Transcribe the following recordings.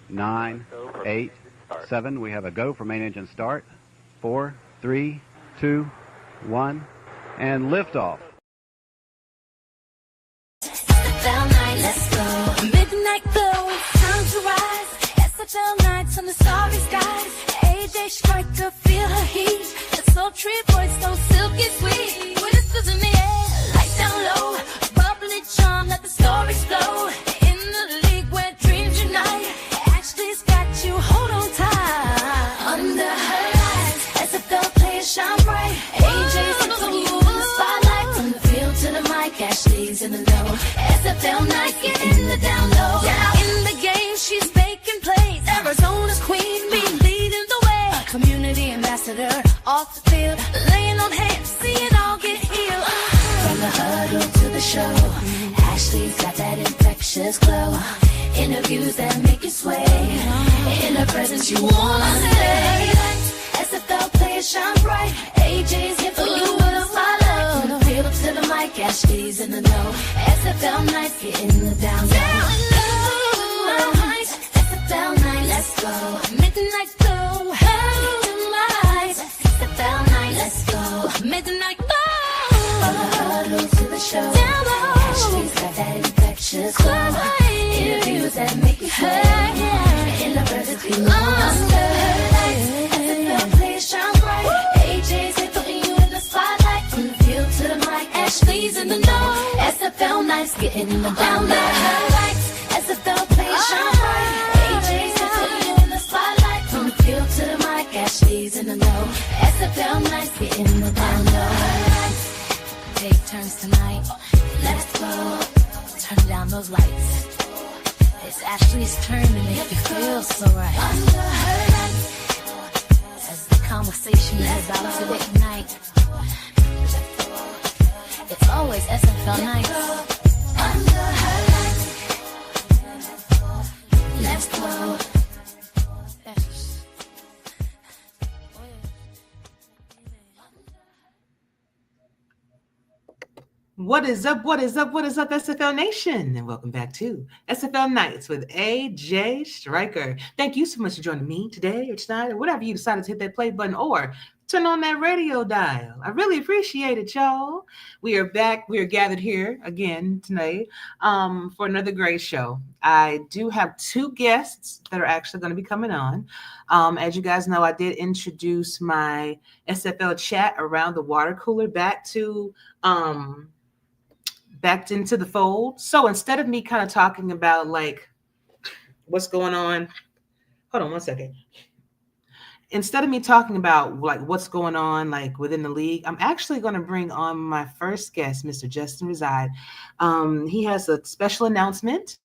9, 8, 7. We have a go for main engine start. 4, 3, 2, 1, and liftoff. SFL night, let's go. Midnight glow, it's time to rise. SFL nights on the starry skies. AJ Striker, feel her heat. The sultry voice, so silky sweet. Whispers in the air, lights down low. Bubbly charm, let the stories flow. In the league where dreams unite. Ashley's got you, hold on tight. Under her lights, SFL players shine bright. AJ's putting you in the spotlight. From the field to the mic, Ashley's in the know. SFL nights, get in the down low. In the game, she's making plays. Arizona's queen, me leading the way. A community ambassador, off the field, laying on hands, see it all get healed. From the huddle to the show, Ashley's got that infectious glow. Interviews that make you sway. In her presence, you wanna stay. SFL players shine bright. AJ's here for you with a spotlight. From the field to the mic, Ashley's in the know. SFL nights, get in the down low. SFL night, let's go. Midnight glow, hey, SFL night, let's go. Midnight glow. From the huddle to the show, Ashley's got that infectious glow. Interviews that make you sway. In the presence, we under her lights. SFL players shine bright. AJ's here putting you in the spotlight. From the field to the mic, Ashley's in the know. SFL nights, getting the down low. Under her lights, SFL players shine bright. AJ's here putting you in the spotlight. From the field to the mic, Ashley's in the know. SFL nights, getting the down low. Take turns tonight. Let's go. Turn down those lights. It's Ashley's turn to make you feel so right. Under her lights, as the conversation is about to ignite. It's always SFL nights. Under her lights, let's go. What is up? What is up? What is up, SFL Nation? And welcome back to SFL Nights with AJ Striker. Thank you so much for joining me today or tonight or whatever you decided to hit that play button or turn on that radio dial. I really appreciate it, y'all. We are back. We are gathered here again tonight for another great show. I do have two guests that are actually going to be coming on. As you guys know, I did introduce my SFL chat around the water cooler back into the fold. So instead of me kind of talking about like what's going on, hold on one second. Instead of me talking about like what's going on like within the league, I'm actually going to bring on my first guest, Mr. Justin Reside. He has a special announcement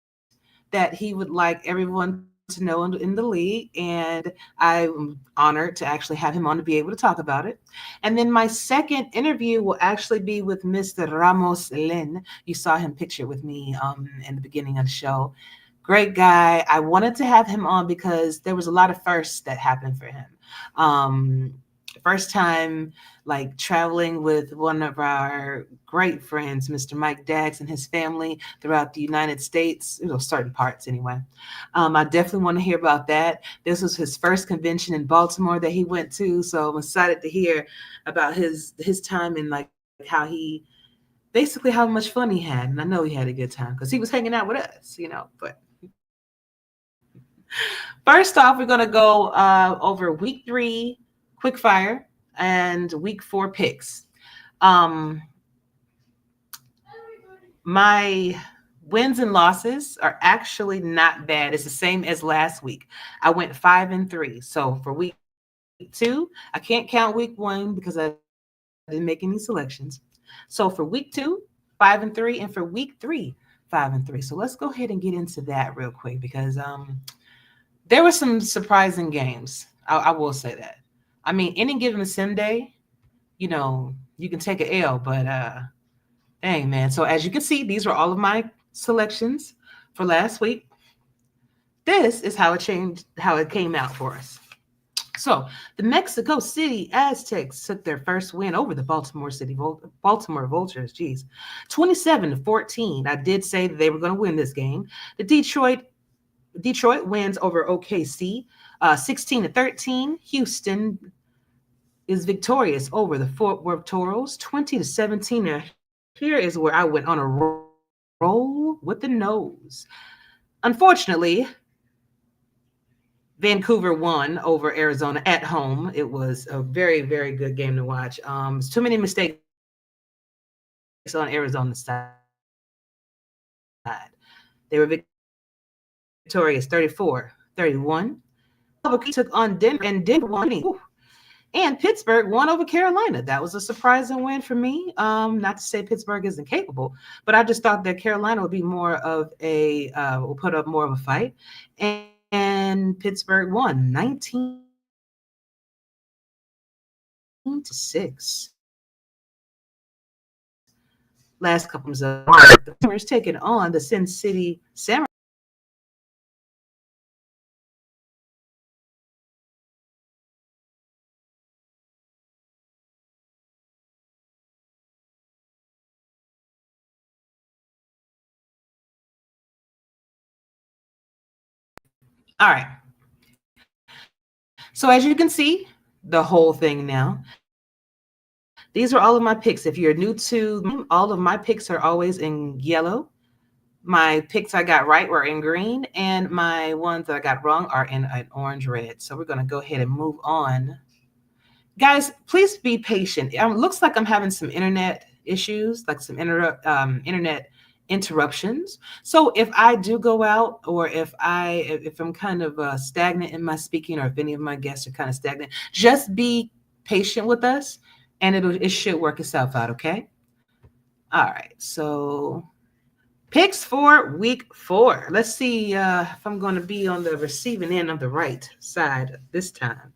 that he would like everyone to know in the league, and I'm honored to actually have him on to be able to talk about it. And then my second interview will actually be with Mr. Ramos Lin. You saw him pictured with me in the beginning of the show. Great guy. I wanted to have him on because there was a lot of firsts that happened for him. First time like traveling with one of our great friends, Mr. Mike Daggs, and his family throughout the United States, certain parts anyway. I definitely want to hear about that. This was his first convention in Baltimore that he went to, so I'm excited to hear about his time and like how much fun he had. And I know he had a good time because he was hanging out with us, but first off, we're going to go over week 3 quick fire and week 4 picks. My wins and losses are actually not bad. It's the same as last week. I went 5-3. So for week 2, I can't count week 1 because I didn't make any selections. So for week 2, 5-3, and for week 3, 5-3. So let's go ahead and get into that real quick because there were some surprising games. I will say that. I mean, any given sim day, you can take an L, but dang, man. So as you can see, these were all of my selections for last week. This is how it came out for us. So the Mexico City Aztecs took their first win over the Baltimore Vultures. 27-14. I did say that they were going to win this game. The Detroit Detroit wins over OKC 16-13. Houston is victorious over the Fort Worth Toros 20-17. Now, here is where I went on a roll with the nose. Unfortunately, Vancouver won over Arizona at home. It was a very, very good game to watch. Too many mistakes on Arizona's side. They were victorious 34-31. Milwaukee took on Denver, and Denver won 20. And Pittsburgh won over Carolina. That was a surprising win for me. Not to say Pittsburgh isn't capable, but I just thought that Carolina would be more of a will put up more of a fight. And Pittsburgh won 19-6. Last couple of the Boomers taking on the Sin City Samurai. All right. So as you can see, the whole thing now. These are all of my picks. If you're new to all of my picks are always in yellow. My picks I got right were in green, and my ones that I got wrong are in an orange red. So we're going to go ahead and move on. Guys, please be patient. It looks like I'm having some internet issues, like some internet interruptions. So if I do go out, or if I'm kind of stagnant in my speaking, or if any of my guests are kind of stagnant, just be patient with us, and it should work itself out. Okay. All right. So picks for week 4. Let's see if I'm going to be on the receiving end of the right side this time.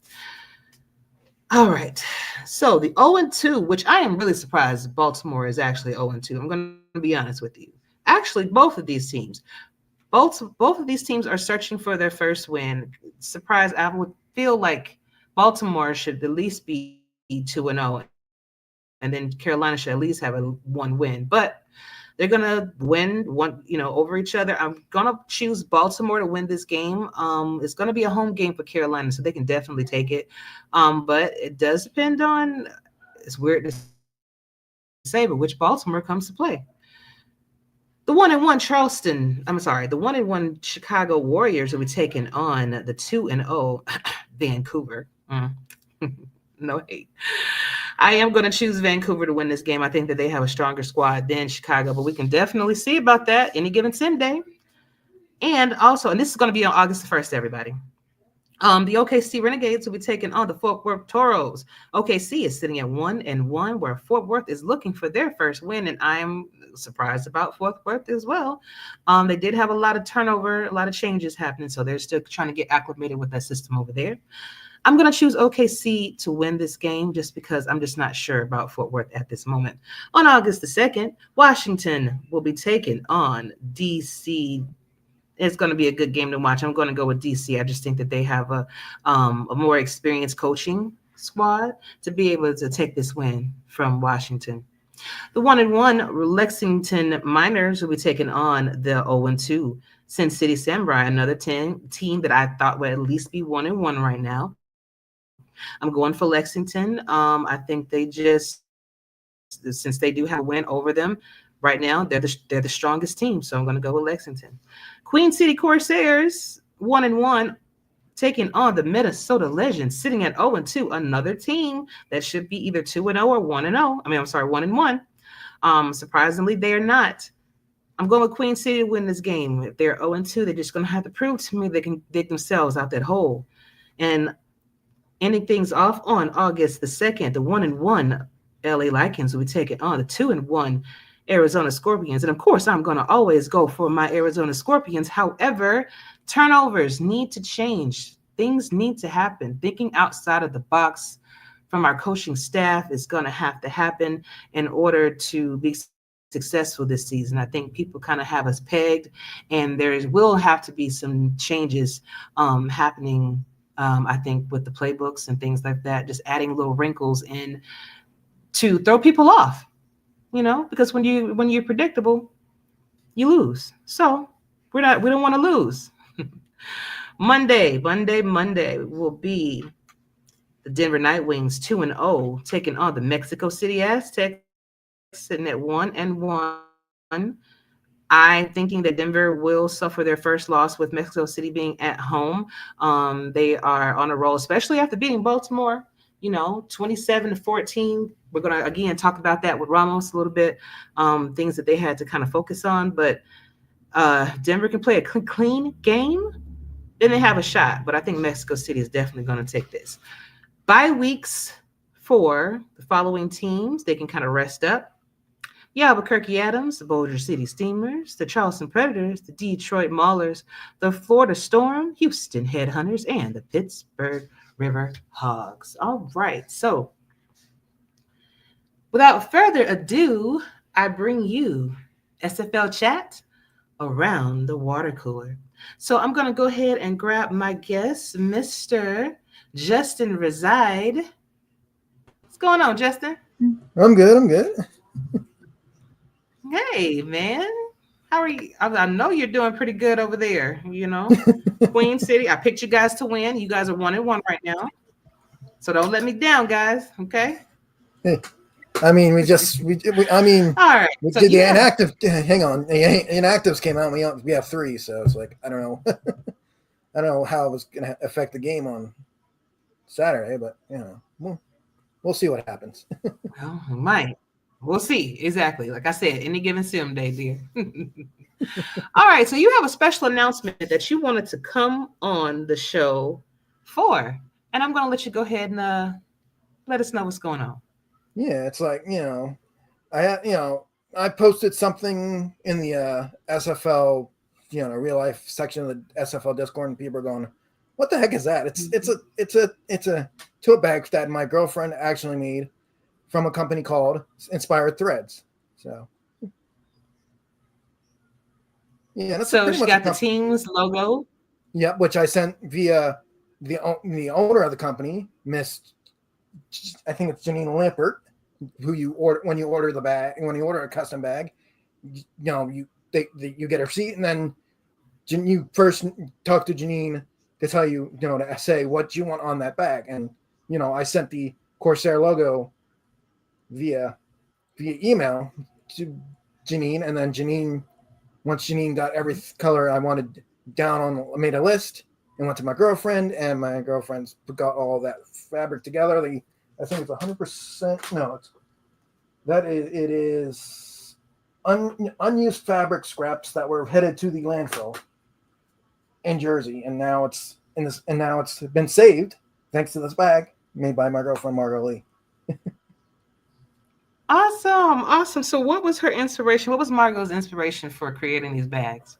All right. So the 0-2, which I am really surprised Baltimore is actually 0-2. I'm going to be honest with you. Actually, both of these teams, both of these teams are searching for their first win. Surprise, I would feel like Baltimore should at least be 2-0, and then Carolina should at least have one win. But they're gonna win over each other. I'm gonna choose Baltimore to win this game. It's gonna be a home game for Carolina, so they can definitely take it. But it does depend on. It's weird to say, but which Baltimore comes to play. The 1-1 Chicago Warriors will be taking on the 2-0 Vancouver. No hate. I am going to choose Vancouver to win this game. I think that they have a stronger squad than Chicago, but we can definitely see about that any given Sunday. And also, and this is going to be on August 1st, everybody. The OKC Renegades will be taking on the Fort Worth Toros. OKC is sitting at 1-1, where Fort Worth is looking for their first win, and I am surprised about Fort Worth as well. They did have a lot of turnover, a lot of changes happening, so they're still trying to get acclimated with that system over there. I'm going to choose OKC to win this game just because I'm just not sure about Fort Worth at this moment. On August the 2nd, Washington will be taking on DC. It's going to be a good game to watch. I'm going to go with DC. I just think that they have a more experienced coaching squad to be able to take this win from Washington. The 1-1 Lexington Miners will be taking on the 0-2 Sin City Samurai, another team that I thought would at least be 1-1 right now. I'm going for Lexington. I think they just, since they do have a win over them right now, they're the strongest team. So I'm going to go with Lexington. Queen City Corsairs 1-1 taking on the Minnesota Legends, sitting at 0-2, another team that should be either 2-0 or 1-0. I mean, I'm sorry, 1-1. Surprisingly, they are not. I'm going with Queen City to win this game. If they're 0-2, they're just going to have to prove to me they can dig themselves out that hole. And ending things off on August the 2nd, the 1-1 LA Lycans will be taking on the 2-1 Arizona Scorpions. And of course, I'm going to always go for my Arizona Scorpions. However, turnovers need to change. Things need to happen. Thinking outside of the box from our coaching staff is going to have to happen in order to be successful this season. I think people kind of have us pegged, and there will have to be some changes happening, I think, with the playbooks and things like that, just adding little wrinkles in to throw people off, because when you're predictable, you lose. So we don't want to lose. Monday will be the Denver Nightwings 2-0 taking on the Mexico City Aztecs, sitting at 1-1. I'm thinking that Denver will suffer their first loss with Mexico City being at home. They are on a roll, especially after beating Baltimore, 27-14. We're going to, again, talk about that with Ramos a little bit, things that they had to kind of focus on. But Denver can play a clean game, then they have a shot. But I think Mexico City is definitely going to take this. Bye weeks for the following teams, they can kind of rest up. Yeah, Albuquerque Adams, the Boulder City Steamers, the Charleston Predators, the Detroit Maulers, the Florida Storm, Houston Headhunters, and the Pittsburgh River Hogs. All right, so without further ado, I bring you SFL Chat around the water cooler. So I'm going to go ahead and grab my guest, Mr. Justin Reside. What's going on, Justin? I'm good. Hey, man. How are you? I know you're doing pretty good over there, Queen City. I picked you guys to win. You guys are 1-1 right now. So don't let me down, guys. Okay. Hey, I mean, we did All right. We did the inactive. Hang on, the inactives came out. We have 3, so it's like I don't know. I don't know how it was going to affect the game on Saturday, but we'll see what happens. Well, we might. We'll see. Exactly. Like I said, any given sim day, dear. All right. So you have a special announcement that you wanted to come on the show for. And I'm going to let you go ahead and let us know what's going on. Yeah, it's like, I posted something in the SFL, real life section of the SFL Discord, and people are going, "What the heck is that?" It's a tote bag that my girlfriend actually made from a company called Inspired Threads. So, yeah. That's so she got the team's logo. Yep, which I sent via the owner of the company, I think it's Janine Lippert, who you order when you order the bag, when you order a custom bag, you get a receipt, and then you first talk to Janine to tell you, to say what you want on that bag, and I sent the Corsair logo via email to Janine, and then once Janine got every color I wanted down I made a list and went to my girlfriend, and my girlfriend's got all that fabric together. I think it's 100%. No, it is unused fabric scraps that were headed to the landfill in Jersey, and now it's been saved thanks to this bag made by my girlfriend Margo Lee. Awesome. So what was her inspiration? What was Margo's inspiration for creating these bags?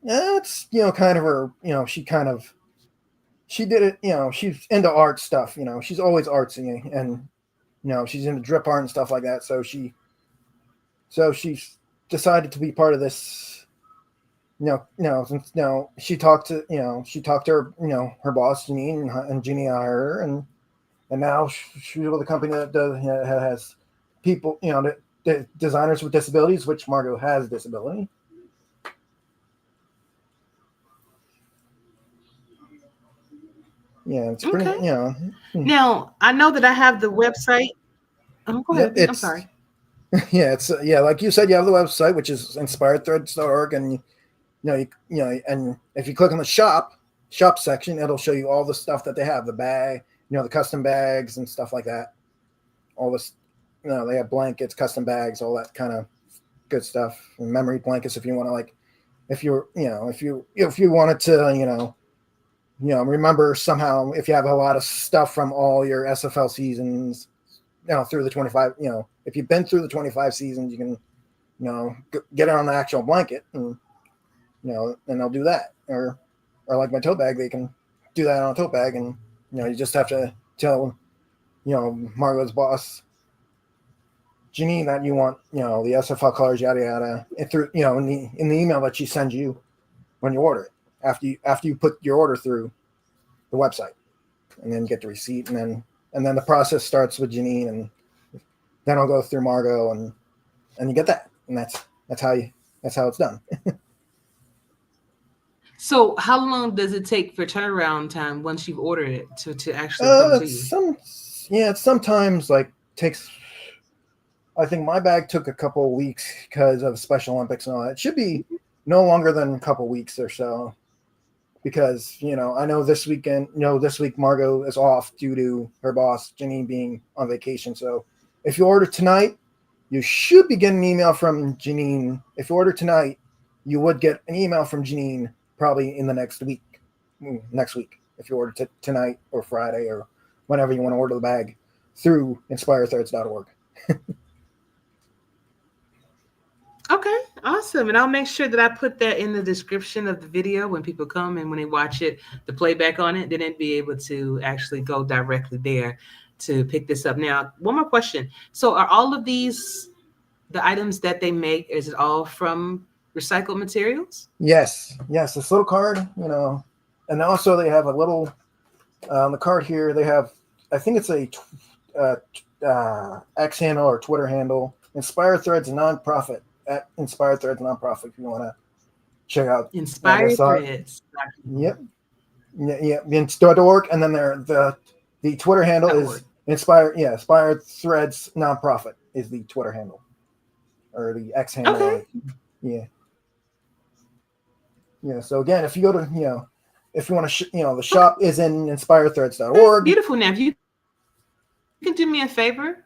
It's kind of her. She did it. She's into art stuff. She's always artsy, and she's into drip art and stuff like that. So she decided to be part of this. She talked to her her boss Janine, and Jeannie hired her, and now she's with a company that has people, designers with disabilities, which Margo has disability. Yeah, it's pretty. Okay. Now I know that I have the website. Oh, go ahead. I'm sorry. Yeah, it's like you said, you have the website, which is inspiredthreads.org, and and if you click on the shop section, it'll show you all the stuff that they have, the bag, the custom bags and stuff like that. All this, they have blankets, custom bags, all that kind of good stuff, and memory blankets if you want to, if you wanted to, remember somehow, if you have a lot of stuff from all your SFL seasons, through the 25, if you've been through the 25 seasons, you can, get it on the actual blanket, and, and they'll do that. Or like my tote bag, they can do that on a tote bag, and, you just have to tell, Margo's boss, Janine, that you want, the SFL colors, yada, yada, and through, in the email that she sends you when you order it, after you put your order through the website, and then you get the receipt, and then the process starts with Janine, and then I'll go through Margo, and you get that, and that's how it's done. So how long does it take for turnaround time once you've ordered it to actually come to you? Sometimes like takes. I think my bag took a couple of weeks because of Special Olympics and all that. It should be no longer than a couple of weeks or so, because I know this week Margo is off due to her boss Janine being on vacation. So if you order tonight, you should be getting an email from Janine. If you order tonight, you would get an email from Janine probably in the next week. If you order tonight or Friday or whenever you want to order the bag through inspirethreads.org. Okay, awesome. And I'll make sure that I put that in the description of the video when people come and when they watch it, the playback on it, then they'd be able to actually go directly there to pick this up. Now, one more question. So are all of these the items that they make, is it all from recycled materials? Yes. This little card, and also they have a little on the card here. They have, I think it's a X handle or Twitter handle, Inspire Threads nonprofit at Inspire Threads nonprofit. If you want to check out Inspire Threads. Yep. .org, and then the Twitter handle is Inspire Threads nonprofit is the Twitter handle or the X handle. Okay. Yeah. So again, if you go to if you want to the shop is in inspirethreads.org. Beautiful. Now, if you can do me a favor,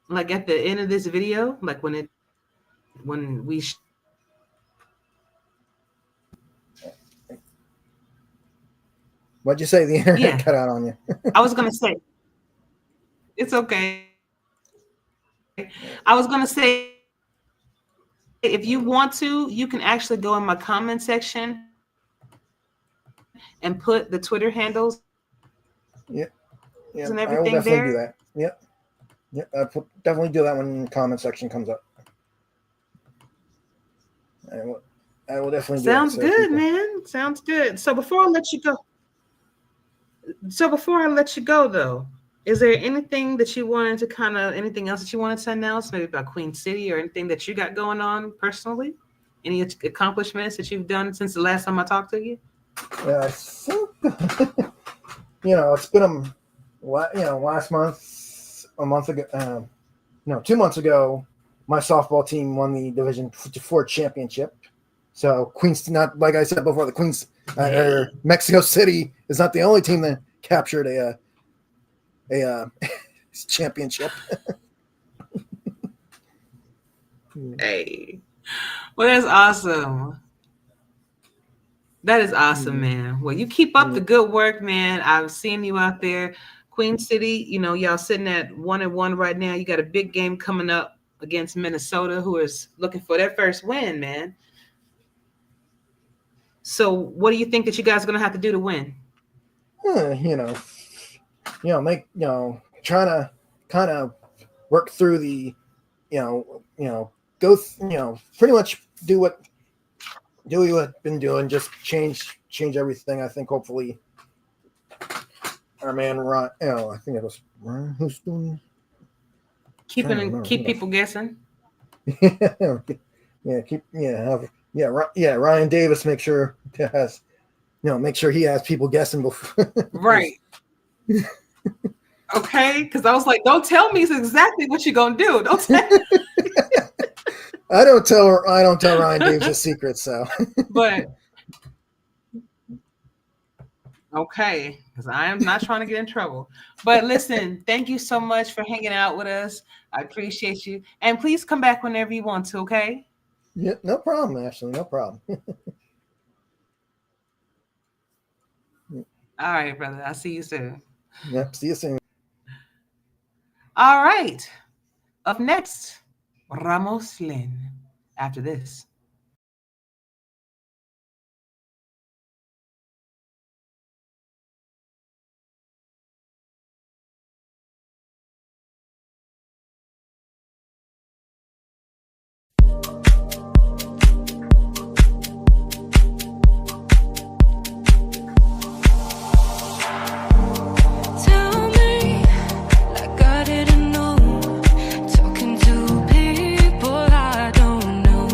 like at the end of this video, like when we What'd you say? The internet cut out on you. I was gonna say it's okay. I was gonna say, if you want to, you can actually go in my comment section and put the Twitter handles. Yep. And I will everything definitely there. do that. Yep. I'll definitely do that when the comment section comes up. I will definitely do that. Sounds good, man. Sounds good. So before I let you go, though, is there anything that you wanted to anything else that you wanted to announce, maybe about Queen City or anything that you got going on personally? Any accomplishments that you've done since the last time I talked to you? I think, it's been last month, a month ago, 2 months ago, my softball team won the Division 4 championship. So Queens, not like I said before, the Queens or Mexico City is not the only team that captured a championship. Hey, well, that's awesome. That is awesome, man. Well, you keep up the good work, man. I've seen you out there. Queen City, y'all sitting at 1-1 right now. You got a big game coming up against Minnesota, who is looking for their first win, man. So what do you think that you guys are going to have to do to win? Trying to kind of work through the, pretty much do what we've been doing, just change everything. I think hopefully our man Ron, I think it was Ron who's doing. Keep people guessing. Ryan Davis make sure he has people guessing before. Right. Okay, because I was like, don't tell me exactly what you're gonna do. Don't tell. I don't tell Ryan Davis secrets, so. But okay, because I am not trying to get in trouble. But listen, thank you so much for hanging out with us. I appreciate you, and please come back whenever you want to. Okay. Yeah, no problem, Ashley. No problem. All right, brother. I'll see you soon. Yep. See you soon. All right. Up next, Ramos Lynn. After this. Tell me like I didn't know. Talking to people I don't know.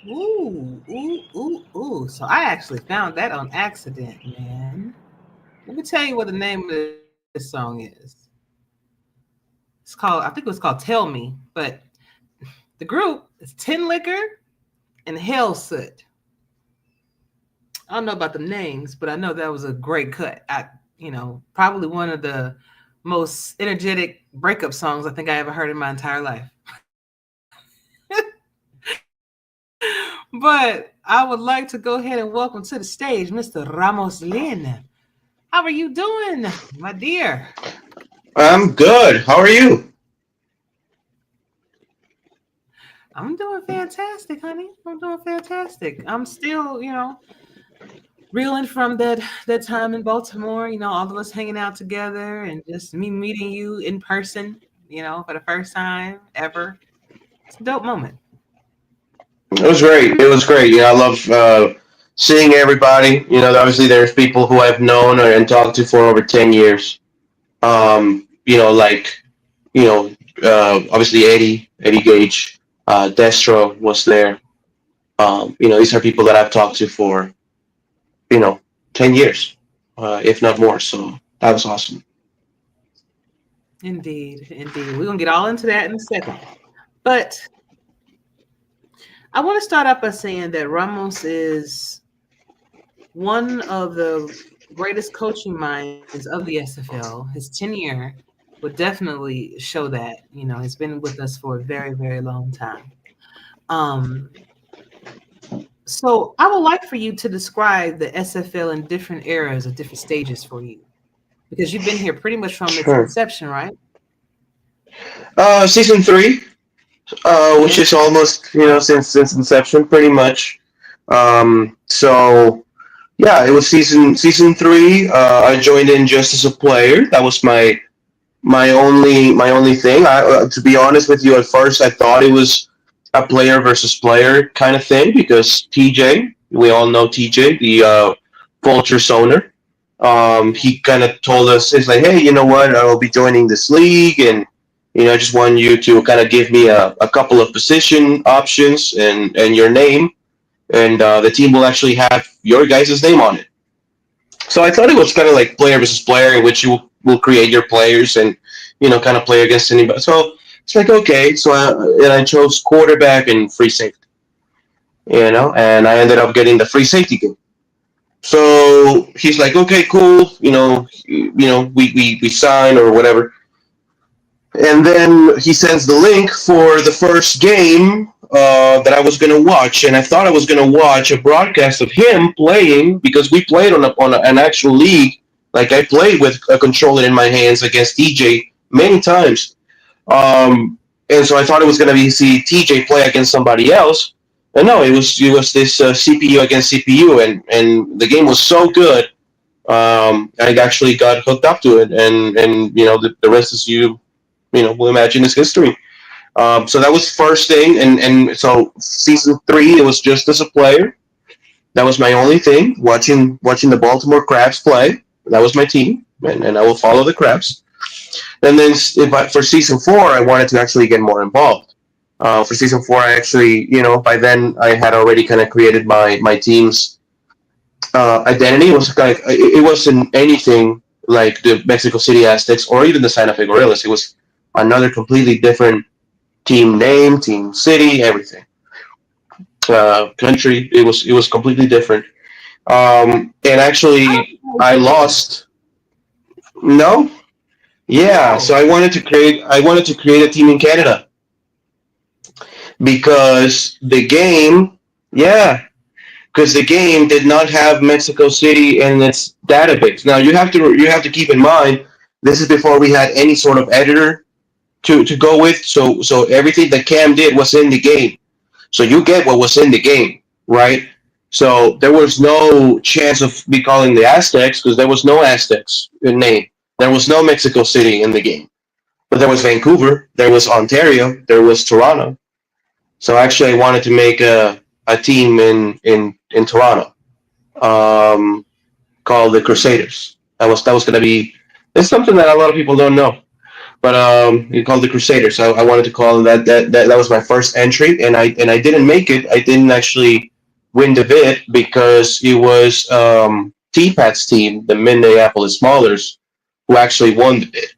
Ooh. So I actually found that on accident, man. Let me tell you what the name of this song is. It's called, I think it was called Tell Me, but the group is Tin Liquor and Hell Soot. I don't know about the names, but I know that was a great cut. Probably one of the most energetic breakup songs I think I ever heard in my entire life. But I would like to go ahead and welcome to the stage Mr. Ramos Lin. How are you doing, my dear? I'm good. How are you? I'm doing fantastic, honey. I'm doing fantastic. I'm still, reeling from that time in Baltimore, all of us hanging out together and just me meeting you in person, for the first time ever. It's a dope moment. It was great. It was great. I love seeing everybody. Obviously there's people who I've known and talked to for over 10 years. Like, obviously Eddie Gage, Destro was there. These are people that I've talked to for, you know, 10 years, if not more. So that was awesome. Indeed, indeed. We're gonna get all into that in a second. But I want to start out by saying that Ramos is one of the greatest coaching minds of the SFL. His tenure would definitely show that. He's been with us for a very, very long time. Um, so I would like for you to describe the SFL in different eras or different stages for you, because you've been here pretty much from its Sure. inception, right? Season three, which Okay. is almost since inception, pretty much. So yeah, it was season three. I joined in just as a player. That was my only thing. To be honest with you, at first I thought it was a player versus player kind of thing because TJ, we all know TJ, the Vulture's owner. He kind of told us, it's like, hey, you know what? I will be joining this league, and I just want you to kind of give me a couple of position options and your name, and the team will actually have your guys' name on it. So I thought it was kind of like player versus player, in which you will create your players and kind of play against anybody. So it's like okay. So I chose quarterback and free safety, and I ended up getting the free safety game. So he's like, okay, cool, we sign or whatever. And then he sends the link for the first game that I was gonna watch, and I thought I was gonna watch a broadcast of him playing because we played an actual league. Like I played with a controller in my hands against TJ many times, and so I thought it was gonna be see TJ play against somebody else, and no, it was this CPU against CPU, and the game was so good. I actually got hooked up to it, and the rest is we'll imagine is history. So that was first thing, and so season three, it was just as a player. That was my only thing. Watching the Baltimore Crabs play. That was my team, and I will follow the Crabs. And then for season four, I wanted to actually get more involved. For season four, I actually, by then I had already kind of created my team's identity. It was like it wasn't anything like the Mexico City Aztecs or even the Santa Fe Gorillas. It was another completely different team name, team city, everything. Country. It was completely different. And actually, I lost. No, yeah. So No. I wanted to create a team in Canada because the game, yeah, because the game did not have Mexico City in its database. Now you have to keep in mind this is before we had any sort of editor to go with. So everything that Cam did was in the game. So you get what was in the game, right? So there was no chance of me calling the Aztecs because there was no Aztecs in name. There was no Mexico City in the game. But there was Vancouver, there was Ontario, there was Toronto. So actually I wanted to make a team in Toronto called the Crusaders. That was gonna be it's something that a lot of people don't know. but we called the Crusaders. So I wanted to call that. That was my first entry, and I didn't make it. I didn't actually win the bid because it was T-Pat's team, the Minneapolis Maulers, who actually won the bid.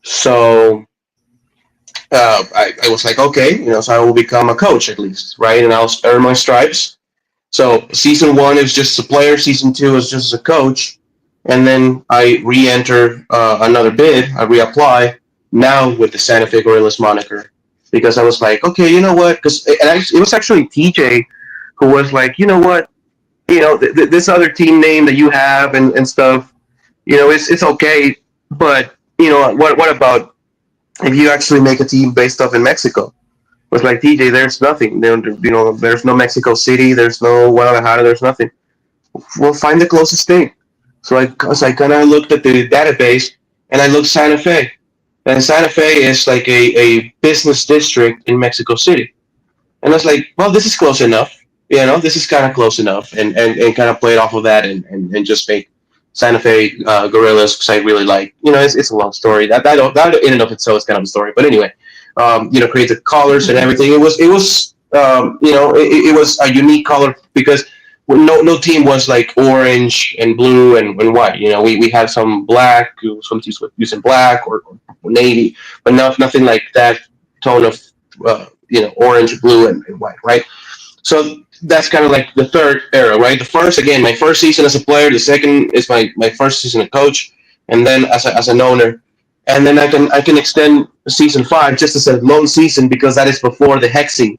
So I was like, okay, so I will become a coach at least, right? And I'll earn my stripes. So season 1 is just a player, season 2 is just a coach, and then I re-enter another bid. I reapply now with the Santa Fe Gorillas moniker because I was like, okay, you know what? Because it was actually TJ who was like, you know what? This other team name that you have and stuff, it's okay, but what about if you actually make a team based off in Mexico? Was like, TJ, there's nothing. There's no Mexico City. There's no Guadalajara. There's nothing. Well, find the closest thing. So I kind of looked at the database and I looked Santa Fe. And Santa Fe is like a business district in Mexico City. And I was like, well, this is close enough. This is kind of close enough. And kind of played off of that and just make Santa Fe Gorillas because I really like, it's a long story. That in and of itself is kind of a story. But anyway, create the colors and everything. It was it was a unique color because no team was like orange and blue and white. We had some black, some teams were using black or navy, but nothing like that tone of orange, blue, and white, right? So that's kind of like the third era, right? The first, again, my first season as a player. The second is my first season as a coach, and then as an owner. And then I can extend season 5 just as a lone season because that is before the hexing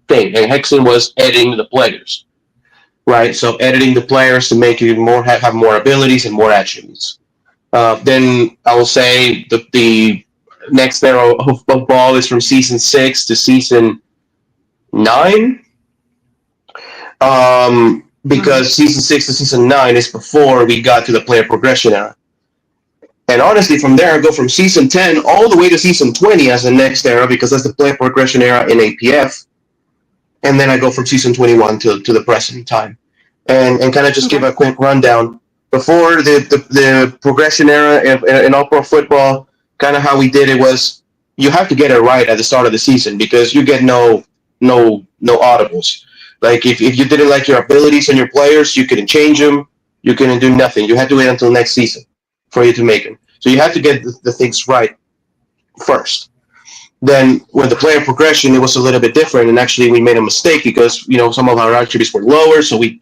thing. And hexing was editing the players, right? So editing the players to make you have more abilities and more attributes. Then I will say the next era of ball is from season 6 to season 9. Because season 6 to season 9 is before we got to the player progression era. And honestly, from there, I go from season 10 all the way to season 20 as the next era because that's the player progression era in APF. And then I go from season 21 to the present time. And kind of just give a quick rundown. Before the progression era in all pro football, kind of how we did it was you have to get it right at the start of the season because you get no audibles. Like if you didn't like your abilities and your players, you couldn't change them. You couldn't do nothing. You had to wait until next season for you to make them. So you have to get the things right first. Then with the player progression, it was a little bit different. And actually we made a mistake because, some of our attributes were lower. So it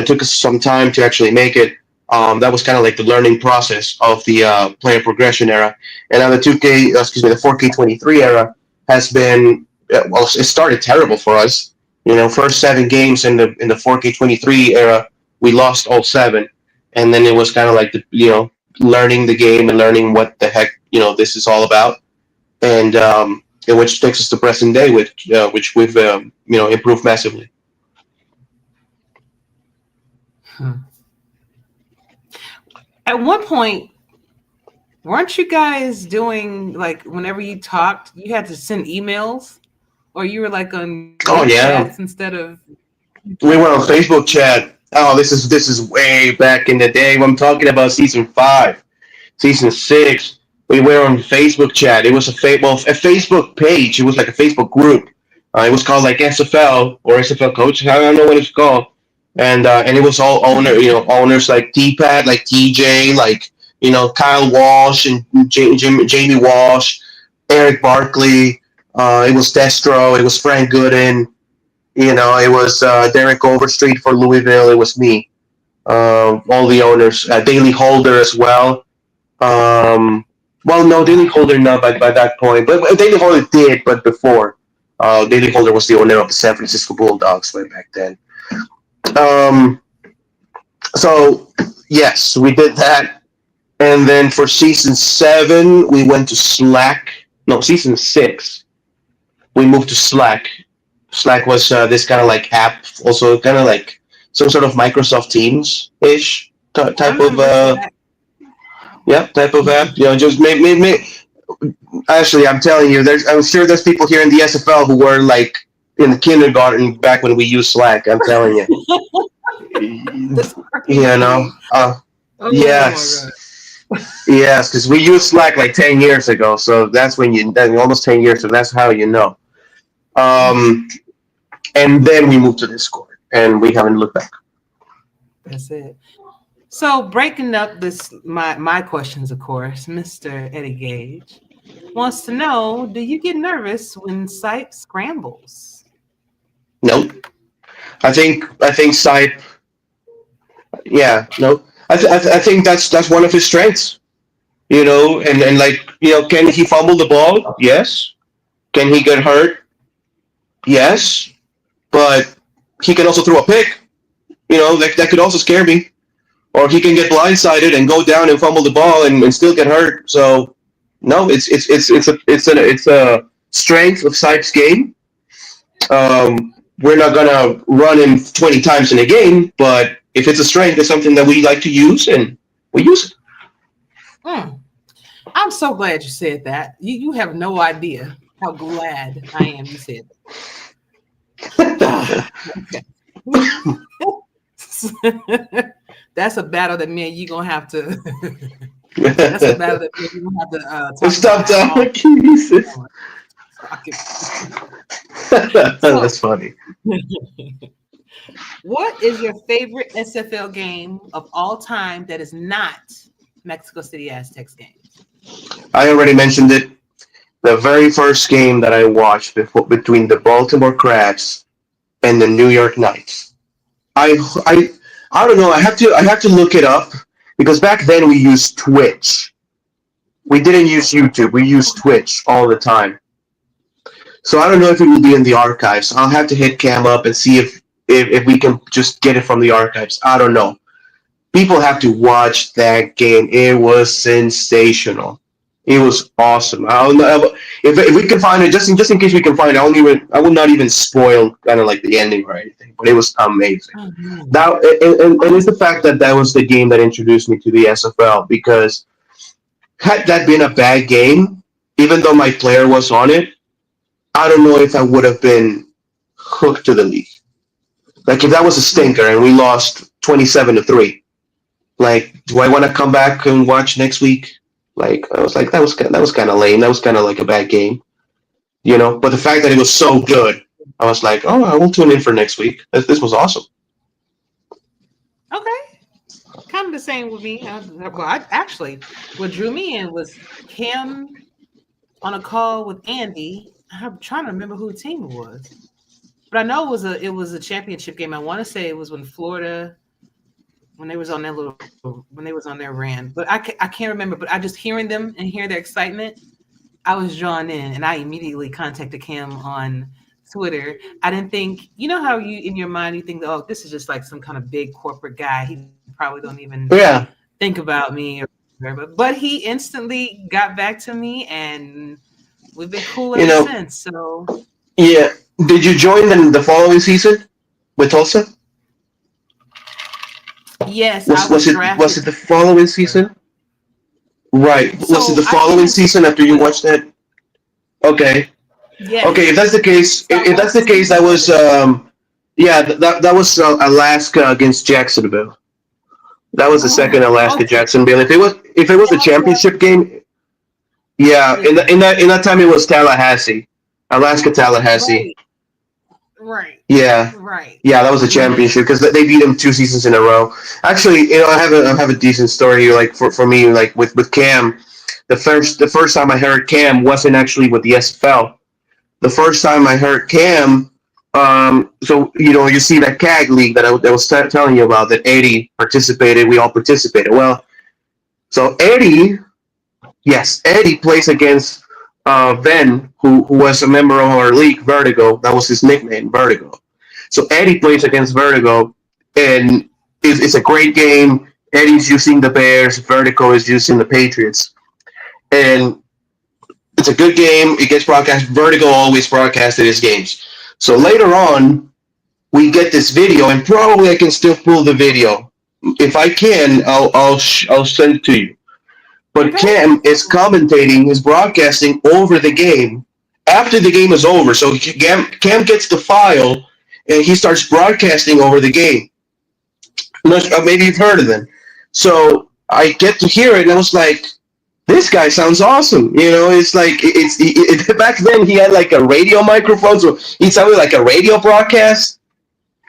took us some time to actually make it. That was kind of like the learning process of the player progression era. And now the 4K23 era has been, it started terrible for us. First 7 games in the 4K23 era, we lost all 7. And then it was kind of like learning the game and learning what the heck this is all about, and which takes us to present day, which we've improved massively. At one point, weren't you guys doing like whenever you talked, you had to send emails, or you were like on chats instead of? We were on Facebook chat. Oh, this is way back in the day. I'm talking about season 5, season 6. We were on Facebook chat. It was a Facebook page. It was like a Facebook group. It was called like SFL or SFL Coach. I don't know what it's called. And it was all owners like T-Pat, like TJ, like Kyle Walsh and Jamie Walsh, Eric Barkley. It was Destro. It was Frank Gooden. It was Derek Overstreet for Louisville. It was me. All the owners. Daily Holder as well. No, Daily Holder not by that point. But Daily Holder did, but before. Daily Holder was the owner of the San Francisco Bulldogs way back then. So, yes, we did that. And then for season 7, we went to Slack. No, season 6, we moved to Slack. Slack was this kind of like app, also kind of like some sort of Microsoft Teams-ish type of app. Just maybe. Actually, I'm telling you, I'm sure there's people here in the SFL who were like in the kindergarten back when we used Slack. I'm telling you. Yes. Yes, because we used Slack like 10 years ago, so that's when almost 10 years, so that's how you know. Um, and then we moved to Discord, and we haven't looked back. That's it. So breaking up this, my questions, of course, Mr. Eddie Gage wants to know: do you get nervous when Sipe scrambles? Nope. I think Sipe. Yeah, no. I think that's one of his strengths. And like can he fumble the ball? Yes. Can he get hurt? Yes. But he can also throw a pick. That could also scare me. Or he can get blindsided and go down and fumble the ball and still get hurt. So no, it's a strength of Sipe's game. We're not gonna run him 20 times in a game, but if it's a strength, it's something that we like to use, and we use it. Hmm. I'm so glad you said that. You have no idea how glad I am you said that. Okay. That's a battle that me and you gonna have to. That's a battle that me and you gonna have to talk Stop about. talking, Jesus. That's funny. What is your favorite SFL game of all time that is not Mexico City Aztecs games? I already mentioned it. The very first game that I watched between the Baltimore Crabs and the New York Knights. I don't know. I have to look it up because back then we used Twitch. We didn't use YouTube. We used Twitch all the time. So I don't know if it will be in the archives. I'll have to hit Cam up and see if we can just get it from the archives. I don't know. People have to watch that game. It was sensational. It was awesome. If we can find it, just in case we can find it, I will not even spoil kind of like the ending or anything. But it was amazing. Mm-hmm. And it's the fact that was the game that introduced me to the SFL, because had that been a bad game, even though my player was on it, I don't know if I would have been hooked to the league. Like if that was a stinker and we lost 27-3, like do I want to come back and watch next week? Like I was like that was kind of lame. That was kind of like a bad game, But the fact that it was so good, I was like, oh, I will tune in for next week. This was awesome. Okay, kind of the same with me. Actually, what drew me in was Cam on a call with Andy. I'm trying to remember who the team was, but I know it was a championship game. I want to say it was when Florida, when they was on their run, but I can't remember. But I just hearing them and hear their excitement, I was drawn in, and I immediately contacted Cam on Twitter. I didn't think, how you in your mind you think, oh, this is just like some kind of big corporate guy. He probably don't even think about me, or whatever. But he instantly got back to me, and we've been cool ever since. So yeah, did you join the following season with Tulsa? Yes, was it the following season? Right. So was it the following season after you watched that? Okay. Yes. Okay, if that's the case, that was that was Alaska against Jacksonville. That was the second Alaska Jacksonville. If it was a championship game, in that time it was Tallahassee, Alaska Tallahassee. Right. Yeah. Right. Yeah, that was a championship because they beat them 2 seasons in a row. Actually, I have a decent story here. Like for me, like with Cam, the first time I heard Cam wasn't actually with the SFL. The first time I heard Cam, so you see that CAG league that I was telling you about, that Eddie participated. We all participated. Well, so Eddie plays against Ben, who was a member of our league, Vertigo. That was his nickname, Vertigo. So Eddie plays against Vertigo, and it's a great game. Eddie's using the Bears, Vertigo is using the Patriots. And it's a good game. It gets broadcast. Vertigo always broadcasted his games. So later on, we get this video, and probably I can still pull the video. If I can, I'll send it to you. But Cam is commentating, is broadcasting over the game after the game is over. So Cam gets the file, and he starts broadcasting over the game. Maybe you've heard of them. So I get to hear it, and I was like, this guy sounds awesome. It's like back then he had like a radio microphone, so he sounded like a radio broadcast.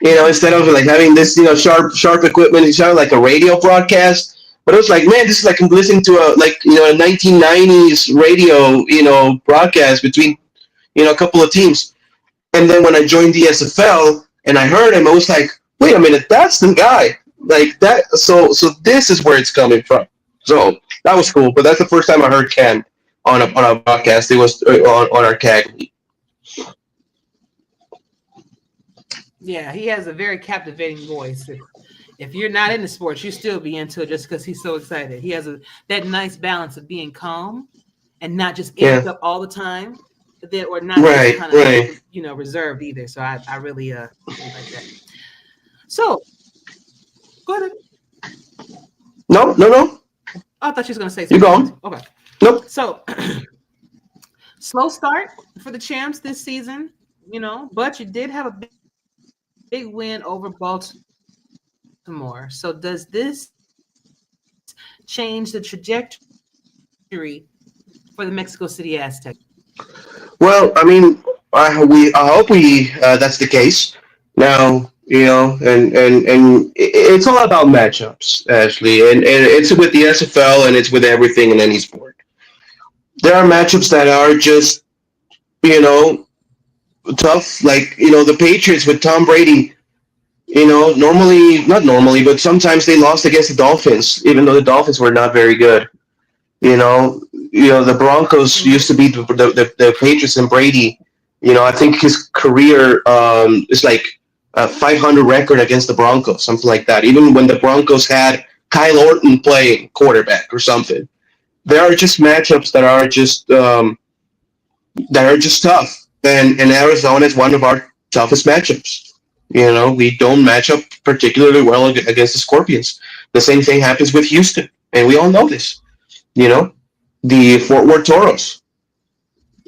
Instead of like having this sharp equipment, he sounded like a radio broadcast. But it was like, man, this is like I'm listening to a 1990s radio broadcast between a couple of teams. And then when I joined the SFL and I heard him, I was like, wait a minute, that's the guy. Like that. So this is where it's coming from. So that was cool. But that's the first time I heard Ken on a podcast. It was on our CAG league. Yeah, he has a very captivating voice. If you're not into sports, you still be into it just because he's so excited. He has that nice balance of being calm and not just amped up all the time, or not kind of reserved either. So I really like that. So go ahead. No. I thought she was going to say something. You go. Okay. Nope. So slow start for the champs this season, but you did have a big win over Baltimore. So does this change the trajectory for the Mexico City Aztecs? Well, I mean, I hope that's the case. Now, and it's all about matchups, Ashley, and it's with the SFL and it's with everything in any sport. There are matchups that are just, tough, like, the Patriots with Tom Brady. Not normally, but sometimes they lost against the Dolphins, even though the Dolphins were not very good. The Broncos used to beat the Patriots and Brady. I think his career is like a 500 record against the Broncos, something like that. Even when the Broncos had Kyle Orton playing quarterback or something, there are just matchups that are just tough. And Arizona is one of our toughest matchups. We don't match up particularly well against the Scorpions. The same thing happens with Houston, and we all know this. The Fort Worth Toros.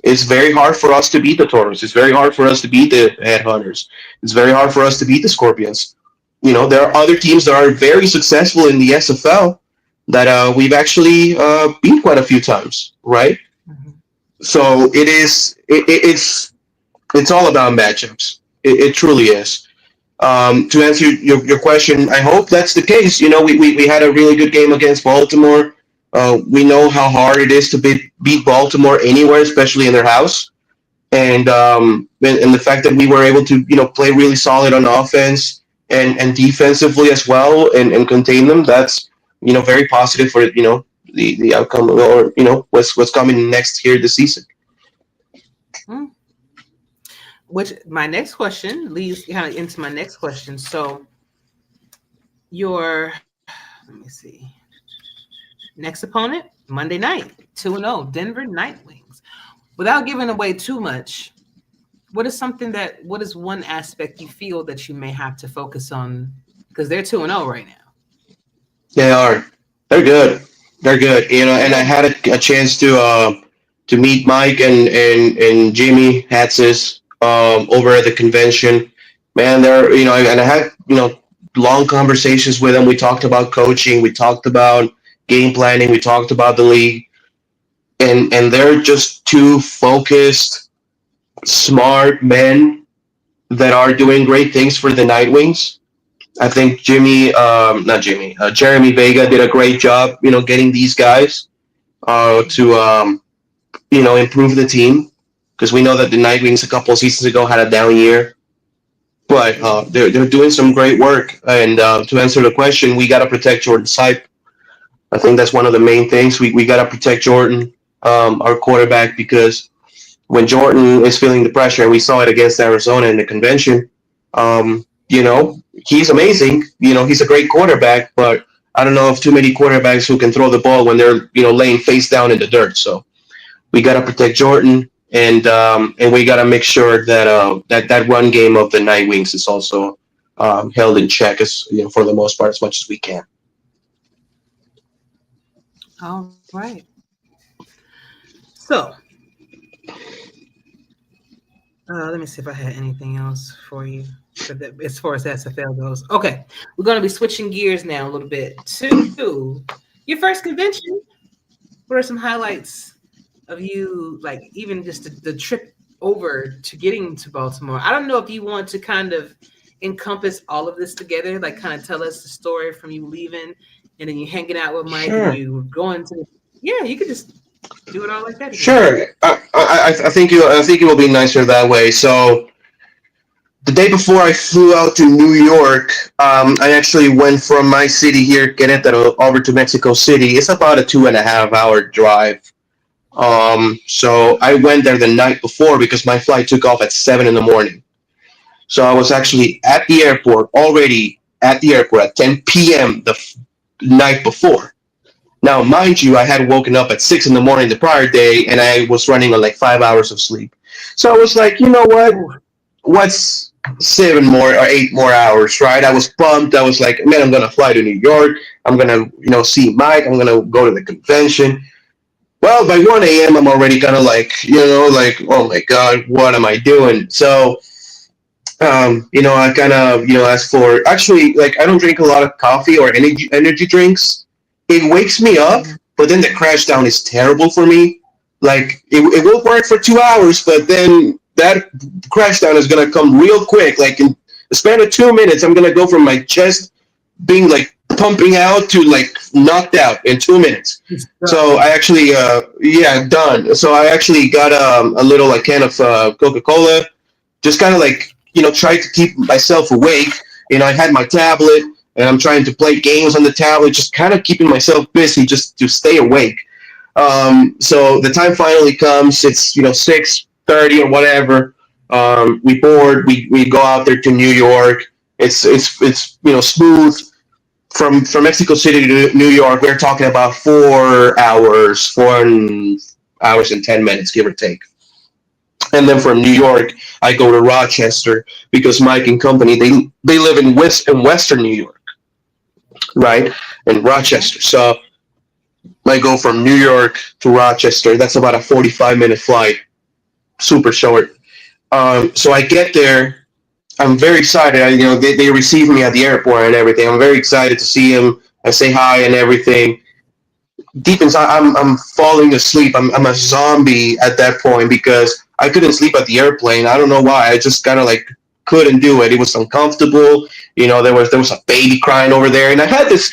It's very hard for us to beat the Toros. It's very hard for us to beat the Headhunters. It's very hard for us to beat the Scorpions. There are other teams that are very successful in the SFL that we've actually beat quite a few times, right? Mm-hmm. So it's all about matchups. It truly is. To answer your question, I hope that's the case. We had a really good game against Baltimore. We know how hard it is to beat Baltimore anywhere, especially in their house. And the fact that we were able to, play really solid on offense and defensively as well and contain them, that's, very positive for, the outcome or, what's coming next here this season. Which my next question leads kind of into my next question. So let me see. Next opponent, Monday night, 2-0, Denver Nightwings. Without giving away too much, what is one aspect you feel that you may have to focus on? Because they're 2-0 right now. They are. They're good. They're good. And I had a chance to meet Mike and Jimmy Hatzis over at the convention. Man, they're, and I had, long conversations with them. We talked about coaching. We talked about game planning. We talked about the league. And they're just two focused, smart men that are doing great things for the Nightwings. I think Jeremy Vega did a great job, getting these guys to improve the team, because we know that the Nightwings a couple of seasons ago had a down year. But they're doing some great work. And to answer the question, we got to protect Jordan Sipe. I think that's one of the main things. We got to protect Jordan, our quarterback, because when Jordan is feeling the pressure, and we saw it against Arizona in the convention, he's amazing. He's a great quarterback, but I don't know of too many quarterbacks who can throw the ball when they're, laying face down in the dirt. So we got to protect Jordan, and we got to make sure that that run game of the Nightwings is also held in check, for the most part, as much as we can. All right. So, let me see if I had anything else for you as far as SFL goes. Okay, we're going to be switching gears now a little bit to Your first convention. What are some highlights of you, like even just the trip over to getting to Baltimore? I don't know if you want to kind of encompass all of this together, like kind of tell us the story from you leaving and then you hanging out with Mike Sure. and you going to. Yeah, you could just do it all like that. Sure. I think it will be nicer that way. So the day before I flew out to New York, I actually went from my city here, Querétaro, over to Mexico City. It's about a 2.5 hour drive. So I went there the night before because my flight took off at 7 in the morning. So I was actually at the airport, already at the airport at 10 p.m. the night before. Now, mind you, I had woken up at 6 in the morning the prior day, and I was running on like 5 hours of sleep. So I was like, you know what? What's 7 more or 8 more hours, right? I was pumped. I was like, man, I'm gonna fly to New York. I'm gonna, see Mike. I'm gonna go to the convention. Well, by 1 a.m., I'm already kind of like, like, oh my god, what am I doing? So, I kind of, asked for. Actually, like, I don't drink a lot of coffee or energy drinks. It wakes me up, but then the crash down is terrible for me. Like, it will work for 2 hours, but then that crash down is gonna come real quick. Like in the span of 2 minutes, I'm gonna go from my chest being like pumping out to like knocked out in 2 minutes. So I actually, done. So I actually got a little like can of Coca-Cola, just kind of like tried to keep myself awake. I had my tablet and I'm trying to play games on the tablet, just kind of keeping myself busy just to stay awake. So the time finally comes. It's 6:30 or whatever. We board. We go out there to New York. It's smooth from Mexico City to New York. We're talking about 4 hours, 4 hours and 10 minutes, give or take. And then from New York, I go to Rochester because Mike and company they live in Western New York, right? In Rochester. So I go from New York to Rochester. That's about a 45-minute flight, super short. So I get there. I'm very excited. They receive me at the airport and everything. I'm very excited to see him. I say hi and everything. Deep inside, I'm falling asleep. I'm a zombie at that point because I couldn't sleep at the airplane. I don't know why. I just kind of like couldn't do it. It was uncomfortable. There was a baby crying over there, and I had this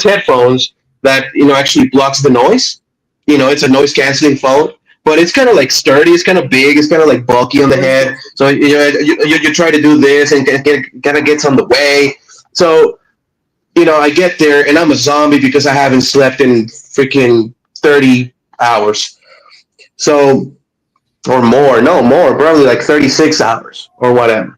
headphones that actually blocks the noise. It's a noise canceling phone, but it's kind of like sturdy. It's kind of big. It's kind of like bulky on the head. So you try to do this and kind of gets on the way. So I get there and I'm a zombie because I haven't slept in freaking 30 hours. So, or more, no more, probably like 36 hours or whatever.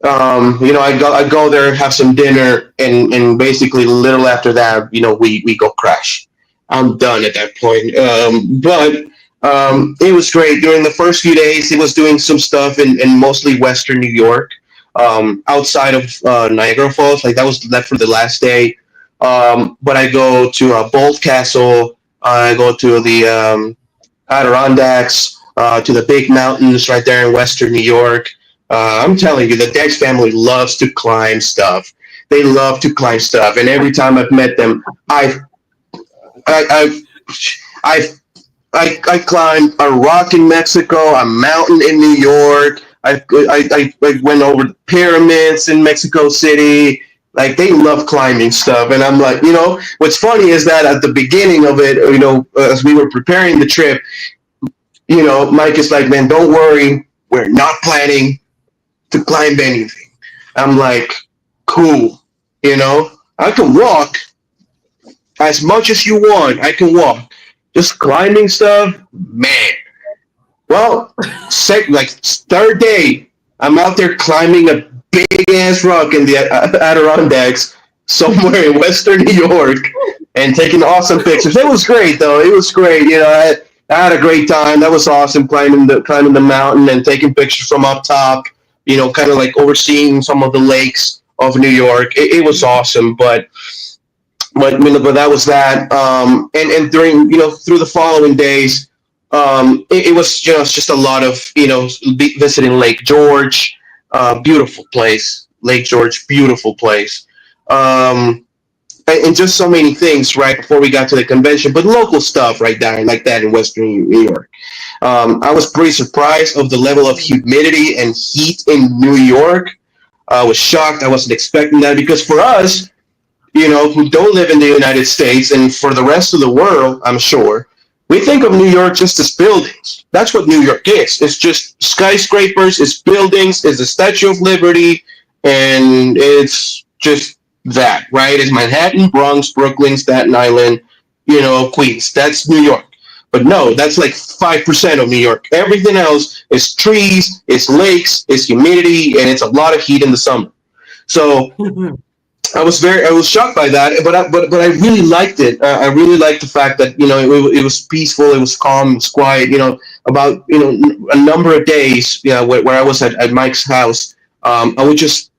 I go there, have some dinner, and basically a little after that, we go crash. I'm done at that point. But it was great. During the first few days, it was doing some stuff in mostly Western New York, outside of Niagara Falls. Like that was left for the last day. But I go to Bolt Castle. I go to the Adirondacks, to the big mountains right there in Western New York. I'm telling you, the Dex family loves to climb stuff. They love to climb stuff, and every time I've met them, I climbed a rock in Mexico, a mountain in New York. I went over the pyramids in Mexico City. Like they love climbing stuff, and I'm like, what's funny is that at the beginning of it, as we were preparing the trip, Mike is like, man, don't worry, we're not planning to climb anything. I'm like, cool, I can walk as much as you want. I can walk. Just climbing stuff, man. Well, third day, I'm out there climbing a big ass rock in the Adirondacks somewhere in Western New York and taking awesome pictures. It was great though. It was great. I had a great time. That was awesome climbing the mountain and taking pictures from up top. Kind of like overseeing some of the lakes of New York. It was awesome, but that was that. And during through the following days, it was just a lot of visiting Lake George, beautiful place. Lake George, beautiful place. and just so many things right before we got to the convention, but local stuff right there, like that in Western New York. I was pretty surprised of the level of humidity and heat in New York. I was shocked. I wasn't expecting that because for us, who don't live in the United States and for the rest of the world, I'm sure, we think of New York just as buildings. That's what New York is. It's just skyscrapers, it's buildings, it's the Statue of Liberty, and it's just that, right? It's Manhattan, Bronx, Brooklyn, Staten Island, Queens. That's New York. But no, that's like 5% of New York. Everything else is trees, it's lakes, it's humidity, and it's a lot of heat in the summer. So I was shocked by that, but I really liked it. I really liked the fact that it was peaceful, it was calm, it was quiet. About a number of days, where I was at Mike's house, I would just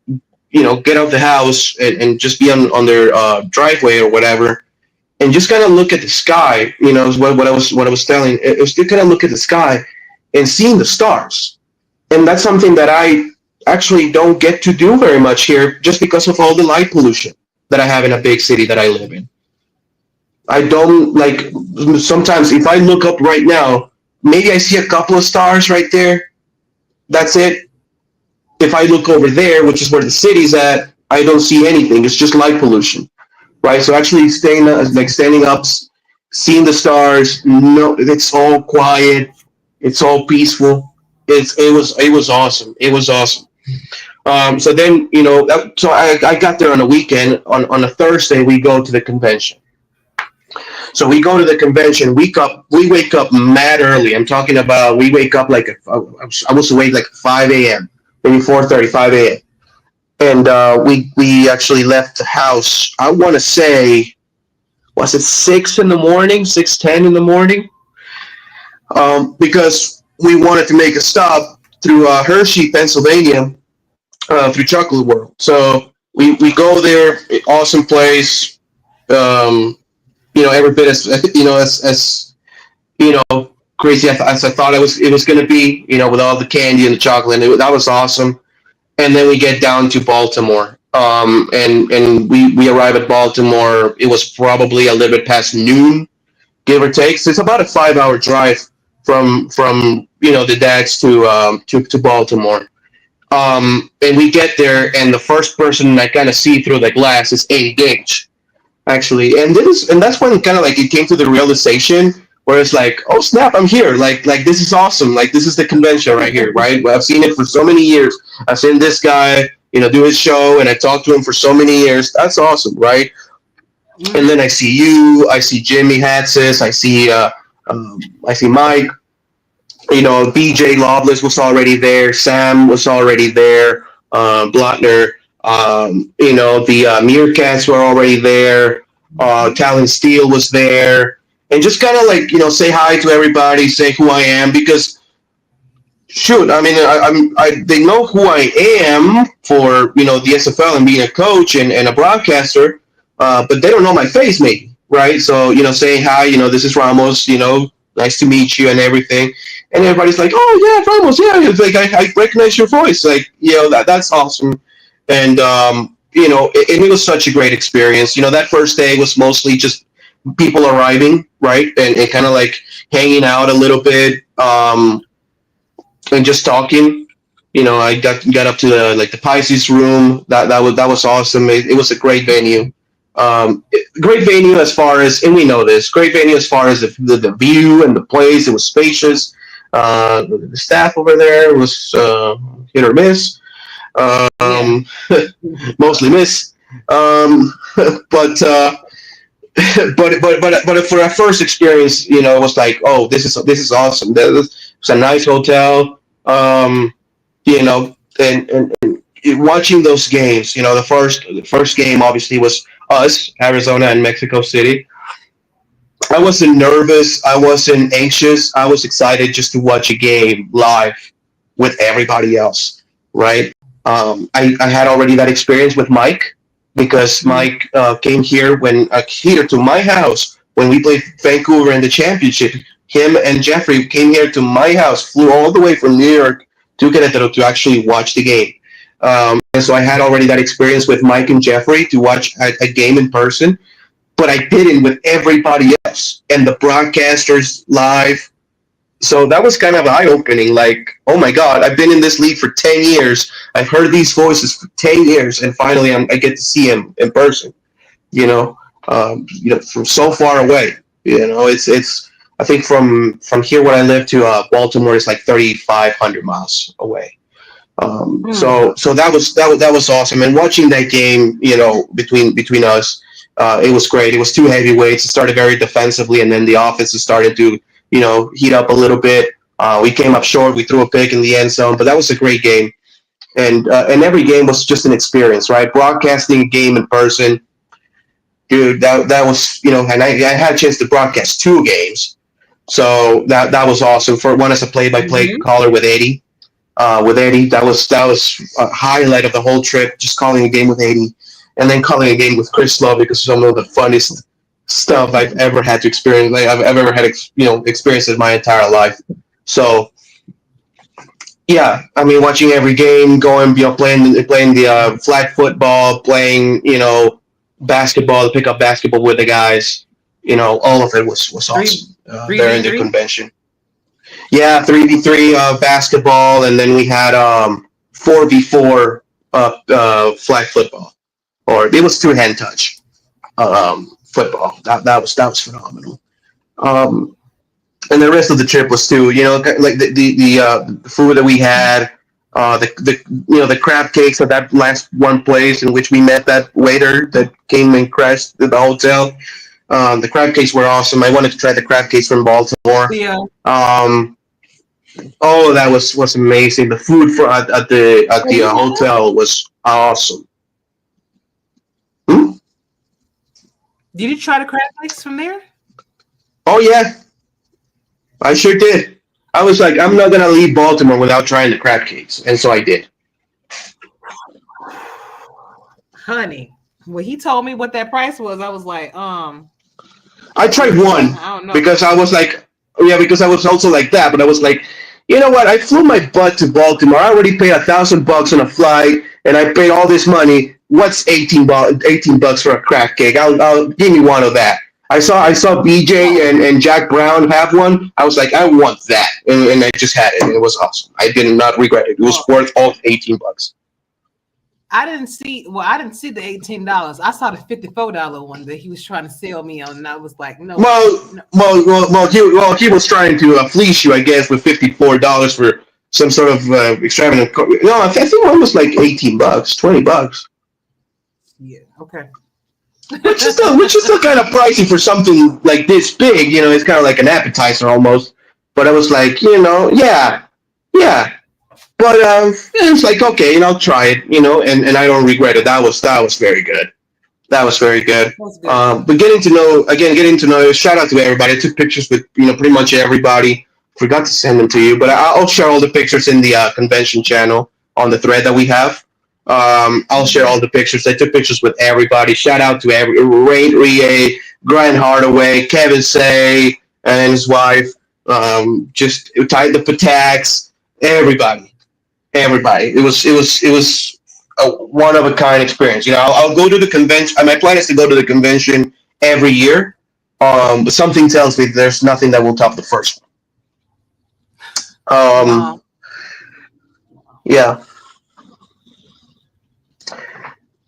get out the house and just be on their driveway or whatever, and just kind of look at the sky. Is what I was telling. It was to kind of look at the sky and seeing the stars, and that's something that I actually don't get to do very much here just because of all the light pollution that I have in a big city that I live in. I don't like sometimes if I look up right now, maybe I see a couple of stars right there. That's it. If I look over there, which is where the city's at, I don't see anything. It's just light pollution, right? So actually standing up, seeing the stars, no, it's all quiet. It's all peaceful. It was awesome. It was awesome. So then, so I got there on a weekend. On a Thursday, we go to the convention. So we go to the convention. We wake up mad early. I'm talking about we wake up I was awake like 5 a.m., maybe 4:30, 5 a.m. And we actually left the house. I want to say, was it 6 in the morning, 6:10 in the morning? Because we wanted to make a stop through Hershey, Pennsylvania, through Chocolate World. So we go there, awesome place. Every bit as crazy as I thought it was going to be. With all the candy and the chocolate, that was awesome. And then we get down to Baltimore, and we arrive at Baltimore. It was probably a little bit past noon, give or take. So it's about a 5-hour drive from the Dads to Baltimore. And we get there, and the first person I kind of see through the glass is Eddie Gage, actually, and that's when kind of like it came to the realization where it's like, oh snap, I'm here, like this is awesome, like this is the convention right here, right? I've seen it for so many years. I've seen this guy, do his show, and I talked to him for so many years. That's awesome, right? And then I see you, I see Jimmy Hatsis, I see Mike. BJ Loveless was already there. Sam was already there. Blotner. The Meerkats were already there. Talon Steele was there. And just kind of say hi to everybody, say who I am, because shoot, I mean, they know who I am for, the SFL and being a coach and a broadcaster, but they don't know my face maybe, right? So, saying hi, this is Ramos, nice to meet you and everything. And everybody's like, oh yeah, Ramos, yeah. It's like I recognize your voice, that's awesome. And it was such a great experience. That first day was mostly just people arriving, right, and kind of hanging out a little bit, and just talking. I got up to the Pisces room. That was awesome. It was a great venue. Great venue as far as, and we know this, great venue as far as the view and the place. It was spacious. The staff over there was hit or miss, mostly miss. But for our first experience, it was like, oh, this is awesome. It's a nice hotel, and watching those games. The first game obviously was us, Arizona and Mexico City. I wasn't nervous. I wasn't anxious. I was excited just to watch a game live with everybody else, right? I had already that experience with Mike, because Mike came here here to my house when we played Vancouver in the championship. Him and Jeffrey came here to my house, flew all the way from New York to Querétaro to actually watch the game. And so I had already that experience with Mike and Jeffrey to watch a game in person, but I didn't with everybody else and the broadcasters live. So that was kind of eye-opening. Like, oh my God, I've been in this league for 10 years. I've heard these voices for 10 years, and finally I get to see him in person. From so far away. It's. I think from here where I live to Baltimore is like 3,500 miles away. So that was awesome. And watching that game, between us, it was great. It was two heavyweights. It started very defensively, and then the offense started to heat up a little bit. We came up short. We threw a pick in the end zone, but that was a great game. And every game was just an experience, right? Broadcasting a game in person, dude. That was and I had a chance to broadcast 2 games, so that was awesome. For one as a play-by-play caller with Eddie. That was a highlight of the whole trip. Just calling a game with Eddie, and then calling a game with Chris Love, because some of the funniest stuff I've ever had to experience. Like I've ever had, experienced in my entire life. So, yeah, I mean, watching every game, going, playing the flag football, playing, basketball, the pickup basketball with the guys, all of it was awesome. There in the convention. Yeah, 3v3 basketball, and then we had 4v4 flag football, or it was 2-hand touch football. That was phenomenal. And the rest of the trip was too, like the food that we had, the crab cakes at that last one place in which we met that waiter that came and crashed at the hotel. The crab cakes were awesome. I wanted to try the crab cakes from Baltimore. Yeah. Oh, that was amazing. The food at the hotel was awesome. Did you try the crab cakes from there? Oh yeah, I sure did. I was like, I'm not gonna leave Baltimore without trying the crab cakes, and so I did. Honey, when he told me what that price was, I was like, I tried one because I was like, because I was also like that, but I was like, you know what? I flew my butt to Baltimore. I already paid $1,000 on a flight, and I paid all this money. What's $18 for a crab cake? I'll give me one of that. I saw BJ and Jack Brown have one. I was like, I want that, and I just had it, and it was awesome. I did not regret it. It was worth all $18. I didn't see the $18. I saw the $54 one that he was trying to sell me on, and I was like, no. Well, he was trying to fleece you, I guess, with $54 for some sort of extravagant. No, I think one was like $18, $20. Yeah. Okay. Which is still kind of pricey for something like this big. It's kind of like an appetizer almost. But I was like, yeah. But it's like, okay, I'll try it, and I don't regret it. That was very good. That was very good. But getting to know, shout out to everybody. I took pictures with, pretty much everybody. Forgot to send them to you, but I'll share all the pictures in the convention channel on the thread that we have. I'll share all the pictures. I took pictures with everybody. Shout out to Ray Rie, Brian Hardaway, Kevin Say, and his wife. Just Ty the Pataks, everybody. It was a one of a kind experience. I'll go to the convention. My plan is to go to the convention every year. But something tells me there's nothing that will top the first one. Yeah.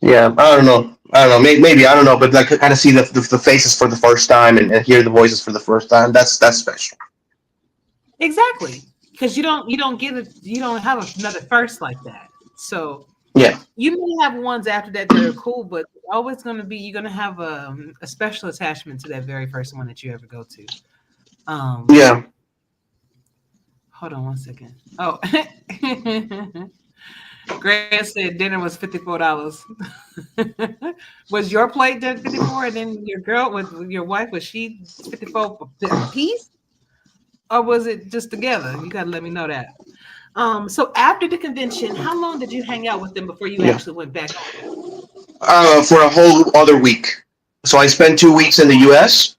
Yeah, I don't know. Maybe I don't know, but like kind of see the faces for the first time and hear the voices for the first time. That's special. Exactly, because you don't have another first like that. So yeah, you may have ones after that are cool, but always going to be you're going to have a special attachment to that very first one that you ever go to. Yeah. Hold on one second. Oh. Grant said dinner was $54. Was your plate then $54, and then your girl with your wife, was she $54 a piece, or was it just together? You gotta let me know that. So after the convention, how long did you hang out with them before you actually went back home? For a whole other week. So I spent 2 weeks in the U.S.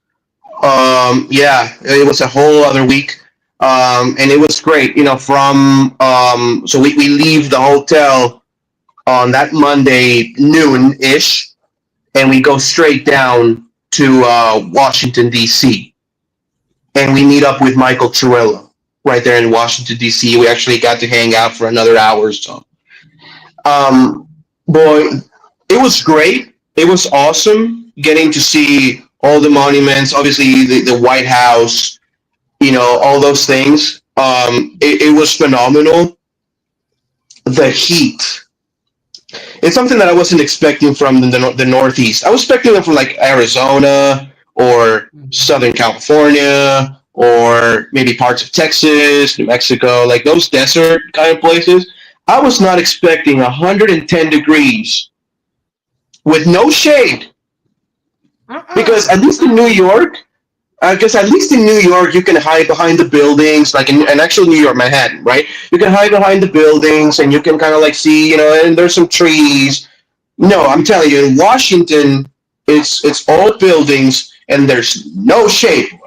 Yeah, it was a whole other week. And it was great, so we leave the hotel on that Monday noon-ish, and we go straight down to Washington, D.C., and we meet up with Michael Chirillo right there in Washington, D.C. We actually got to hang out for another hour or so. Boy, it was great. It was awesome getting to see all the monuments, obviously the White House, all those things. It was phenomenal. The heat. It's something that I wasn't expecting from the Northeast. I was expecting them from like Arizona or Southern California or maybe parts of Texas, New Mexico, like those desert kind of places. I was not expecting 110 degrees with no shade. Because at least in New York, you can hide behind the buildings, like in actual New York, Manhattan, right? You can hide behind the buildings and you can kind of like see, and there's some trees. No, I'm telling you, in Washington, it's all buildings and there's no shade,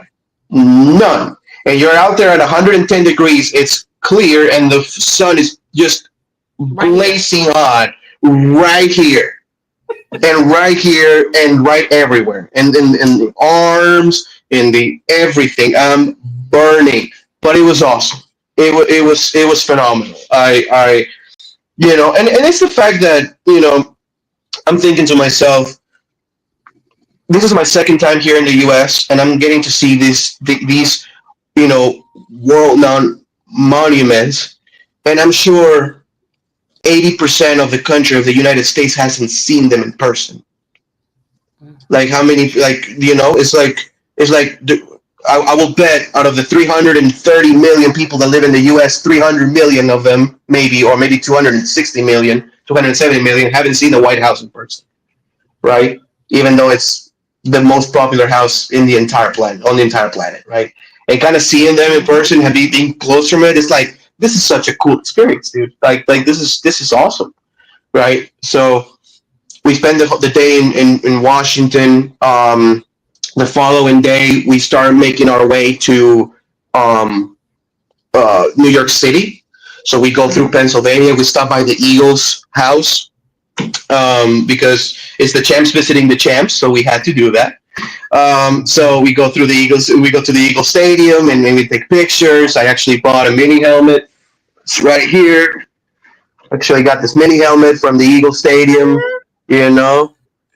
none. And you're out there at 110 degrees. It's clear and the sun is just blazing hot right here. And right here and right everywhere, and in the arms, in the everything. I'm burning, but it was awesome. It was phenomenal. And it's the fact that I'm thinking to myself, this is my second time here in the U.S. and I'm getting to see these world-known monuments, and I'm sure 80% of the country of the United States hasn't seen them in person. Like how many? It's like I will bet out of the 330 million people that live in the U.S., 300 million of them maybe, or maybe 260 million, 270 million haven't seen the White House in person, right? Even though it's the most popular house in the entire planet, right? And kind of seeing them in person, being close from it, it's like, this is such a cool experience, dude. Like this is awesome, right? So we spend the day in Washington. The following day, we start making our way to New York City. So we go through Pennsylvania. We stop by the Eagles' house because it's the champs visiting the champs. So we had to do that. So we go through the Eagles. We go to the Eagle Stadium and we take pictures. I actually bought a mini helmet. It's right here. Actually, got this mini helmet from the Eagle Stadium.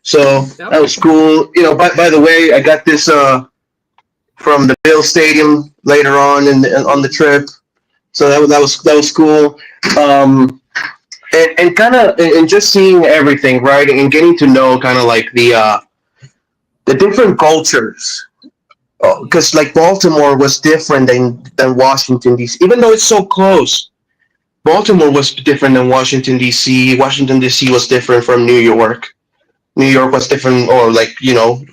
So that was cool. By the way, I got this from the Bill Stadium later on on the trip. So that was cool. And kind of and just seeing everything, right, and getting to know kind of like the different cultures. Because like Baltimore was different than Washington D.C. Even though it's so close, Baltimore was different than Washington D.C. Washington D.C. was different from New York. New York was different, or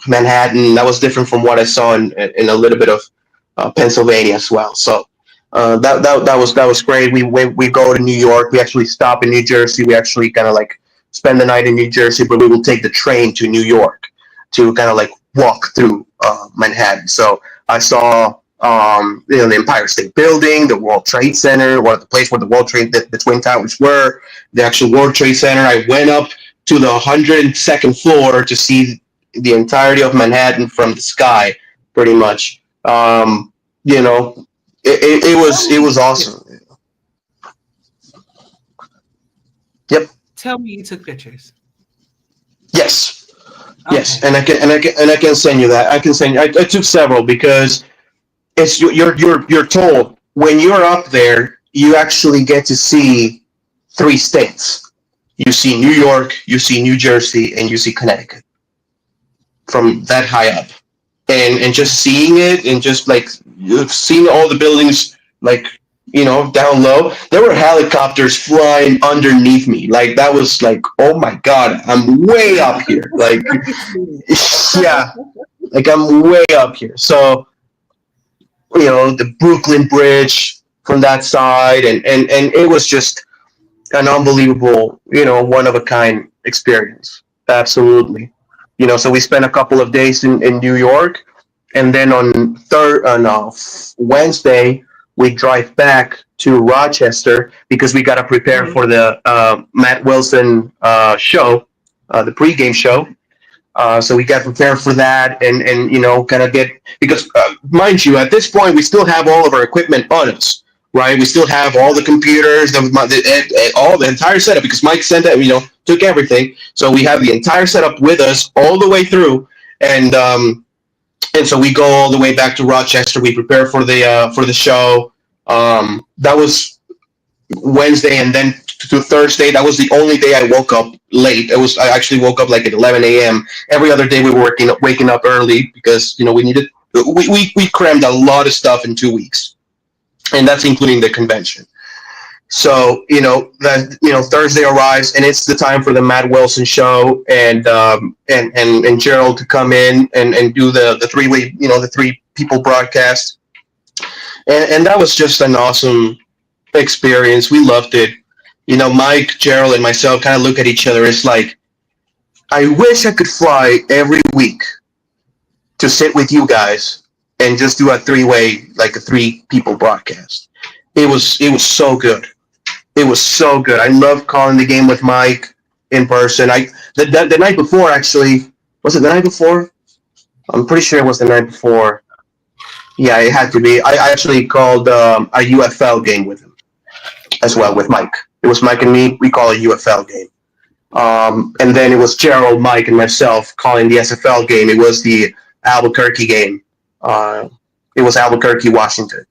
Manhattan. That was different from what I saw in a little bit of Pennsylvania as well. So that was great. We go to New York. We actually stop in New Jersey. We actually kind of like spend the night in New Jersey, but we will take the train to New York to kind of like walk through Manhattan. So I saw the Empire State Building, the World Trade Center, the place where the Twin Towers were, the actual World Trade Center. I went up to the 102nd floor to see the entirety of Manhattan from the sky, pretty much. It was awesome. Yep. Tell me you took pictures. Yes. Okay. Yes, and I can send you that. I took several because it's you're told when you're up there, you actually get to see 3 states. You see New York, you see New Jersey, and you see Connecticut from that high up. And just seeing it and just like seeing all the buildings like down low, there were helicopters flying underneath me. Like that was like, oh my god, I'm way up here. Like yeah, like I'm way up here. So the Brooklyn Bridge from that side, and it was just an unbelievable, one of a kind experience. Absolutely. So we spent a couple of days in New York, and then on Wednesday we drive back to Rochester because we got to prepare for the Matt Wilson show, the pregame show. So we got prepared for that, and kind of get, because mind you, at this point we still have all of our equipment on us, right? We still have all the computers, all the entire setup, because Mike sent that, took everything. So we have the entire setup with us all the way through, and so we go all the way back to Rochester. We prepare for the show. That was Wednesday, and then to Thursday. That was the only day I woke up late. I actually woke up like at 11 a.m. Every other day we were waking up early because we crammed a lot of stuff in 2 weeks, and that's including the convention. So Thursday arrives, and it's the time for the Matt Wilson show, and Gerald to come in and do the three-way, the three people broadcast, and that was just an awesome experience. We loved it. Mike, Gerald, and myself kind of look at each other. It's like, I wish I could fly every week to sit with you guys and just do a three-way, like a three-people broadcast. It was so good. It was so good. I loved calling the game with Mike in person. The night before, actually, was it the night before? I'm pretty sure it was the night before. Yeah, it had to be. I actually called a UFL game with him as well, with Mike. It was Mike and me. We call a UFL game. And then it was Gerald, Mike, and myself calling the SFL game. It was the Albuquerque game. It was Albuquerque, Washington.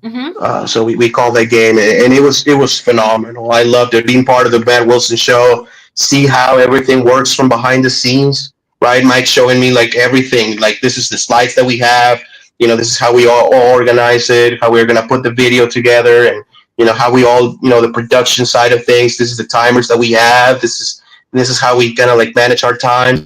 Mm-hmm. So we called that game, and it was phenomenal. I loved it, being part of the Matt Wilson show, see how everything works from behind the scenes, right? Mike showing me like everything, like this is the slides that we have, this is how we all organize it, how we're going to put the video together, and how we all, the production side of things. This is the timers that we have. This is how we kind of like manage our time.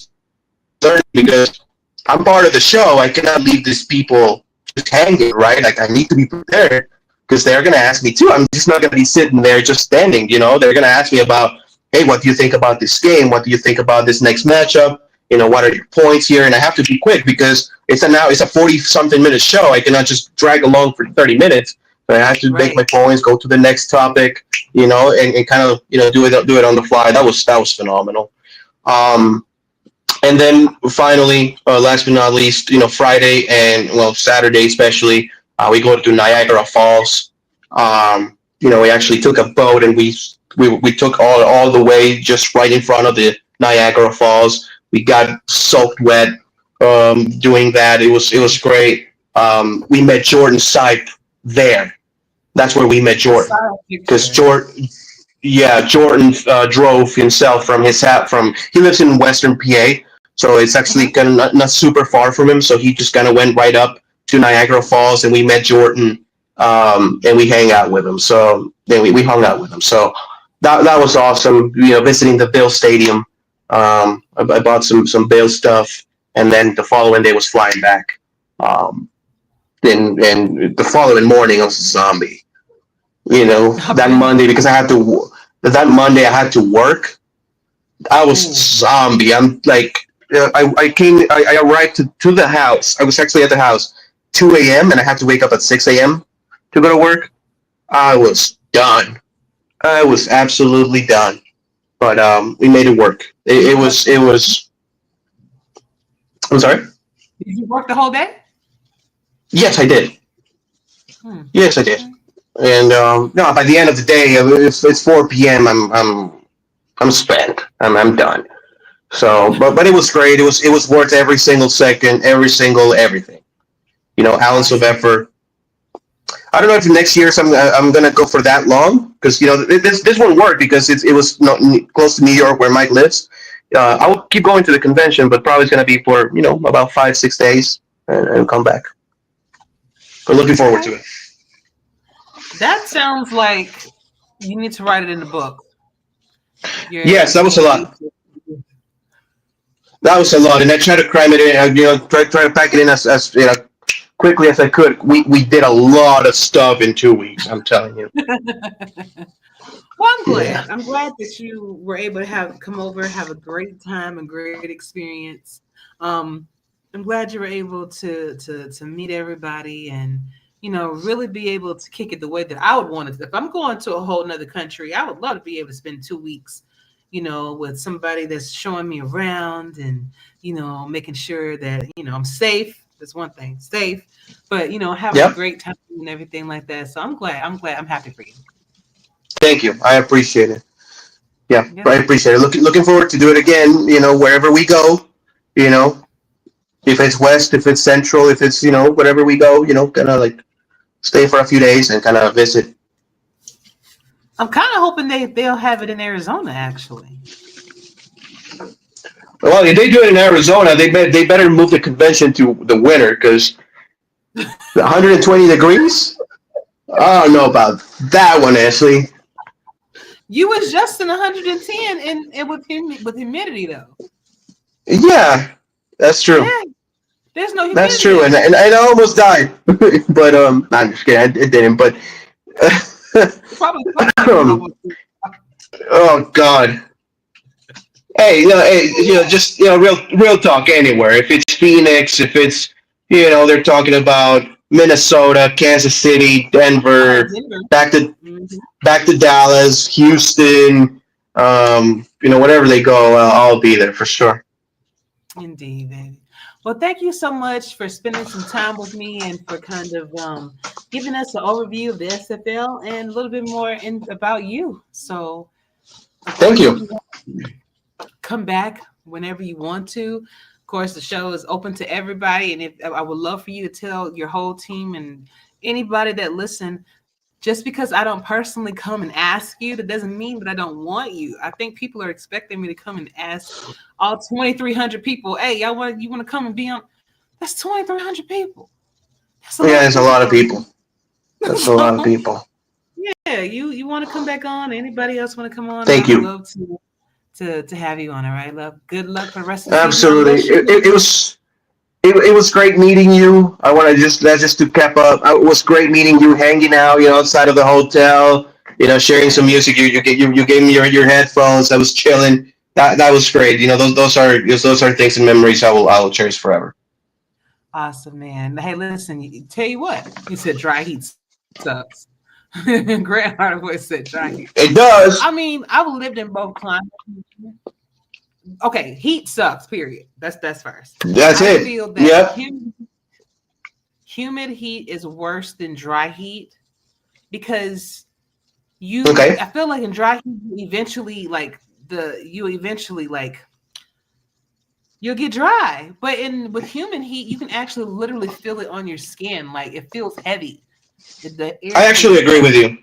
Because I'm part of the show, I cannot leave these people just hanging, right? Like, I need to be prepared because they're going to ask me too. I'm just not going to be sitting there just standing, They're going to ask me about, hey, what do you think about this game? What do you think about this next matchup? What are your points here? And I have to be quick because it's a 40-something minute show. I cannot just drag along for 30 minutes. So I have to make my points, go to the next topic, and kind of, do it on the fly. That was phenomenal. And then finally, last but not least, Friday and Saturday especially, we go to Niagara Falls. We actually took a boat and we took all the way just right in front of the Niagara Falls. We got soaked wet doing that. It was great. We met Jordan Sipe there. That's where we met Jordan, because Jordan drove himself from his he lives in Western PA. So it's actually kind of not super far from him. So he just kind of went right up to Niagara Falls, and we met Jordan, and we hang out with him. So then we hung out with him. So that was awesome. Visiting the Bill Stadium. I bought some Bill stuff, and then the following day was flying back. And the following morning I was a zombie. That Monday, because that Monday I had to work. I was zombie. I'm like. I arrived to the house. I was actually at the house 2 a.m. and I had to wake up at 6 a.m. to go to work. I was done. I was absolutely done. But we made it work. It was. I'm sorry? Did you work the whole day? Yes, I did. Yes, I did. And no, by the end of the day, it's 4 p.m. I'm spent. I'm done. So, but it was great. It was worth every single second, everything. Ounce of effort. I don't know if next year I'm gonna go for that long, because this won't work because it was not close to New York where Mike lives. I will keep going to the convention, but probably it's gonna be for about 5-6 days and come back. But looking forward to it. That sounds like you need to write it in the book. Yes, that was a lot. That was a lot, and I tried to cram it in. Try to pack it in as quickly as I could. We did a lot of stuff in 2 weeks. I'm telling you. Well, I'm glad. Yeah. I'm glad that you were able to come over, have a great time, and great experience. I'm glad you were able to meet everybody and really be able to kick it the way that I would want it. If I'm going to a whole nother country, I would love to be able to spend 2 weeks, with somebody that's showing me around and, making sure that, I'm safe. That's one thing, safe, but, having a Yep. great time and everything like that. So I'm glad. I'm happy for you. Thank you. I appreciate it. Yeah, Yeah. I appreciate it. Looking forward to do it again. Wherever we go. You know, if it's west, if it's central, if it's whatever we go. Kind of like stay for a few days and kind of visit. I'm kind of hoping they'll have it in Arizona, actually. Well, if they do it in Arizona, they better move the convention to the winter because the 120 degrees. I don't know about that one, Ashley. You was just in 110 and with humidity though. Yeah, that's true. Yeah, there's no That's humidity true, out and there. I almost died, but I'm just kidding. It didn't, but Probably suffocated um, almost. oh God. Hey, just real talk anywhere. If it's Phoenix, if it's they're talking about Minnesota, Kansas City, Denver, Denver. back to Mhm. back to Dallas, Houston, wherever they go, I'll be there for sure. Indeed, baby. Well, thank you so much for spending some time with me and for kind of giving us an overview of the SFL and a little bit more about you. So, of Thank course, you you. can come back whenever you want to. Of course, the show is open to everybody, and if I would love for you to tell your whole team and anybody that listen, just because I don't personally come and ask you, that doesn't mean that I don't want you. I think people are expecting me to come and ask all 2,300 people, "Hey, you want to come and be on?" That's 2,300 people. That's a Yeah, lot of there's a people lot of for me. people. That's a lot of So, people. yeah, you want to come back on? Anybody else want to come on? I Thank would you. love to have you on. All right, love. Good luck for the rest of the season. Absolutely. Unless you, It was great meeting you. I want to just to cap up. It was great meeting you, hanging out, outside of the hotel, sharing some music. You gave me your headphones. I was chilling. That was great. Those are things and memories I will cherish forever. awesome, man. Hey, listen. Tell you what, you said dry heat sucks. Grant Hardaway said dry heat. It does. I mean, I've lived in both climates. Okay, heat sucks. Period. That's first. That's I it. feel that Yep. humid heat is worse than dry heat because Okay. I feel like in dry heat you eventually you'll get dry, but with humid heat you can actually literally feel it on your skin, like it feels heavy. The air I feels actually agree with heavy. you.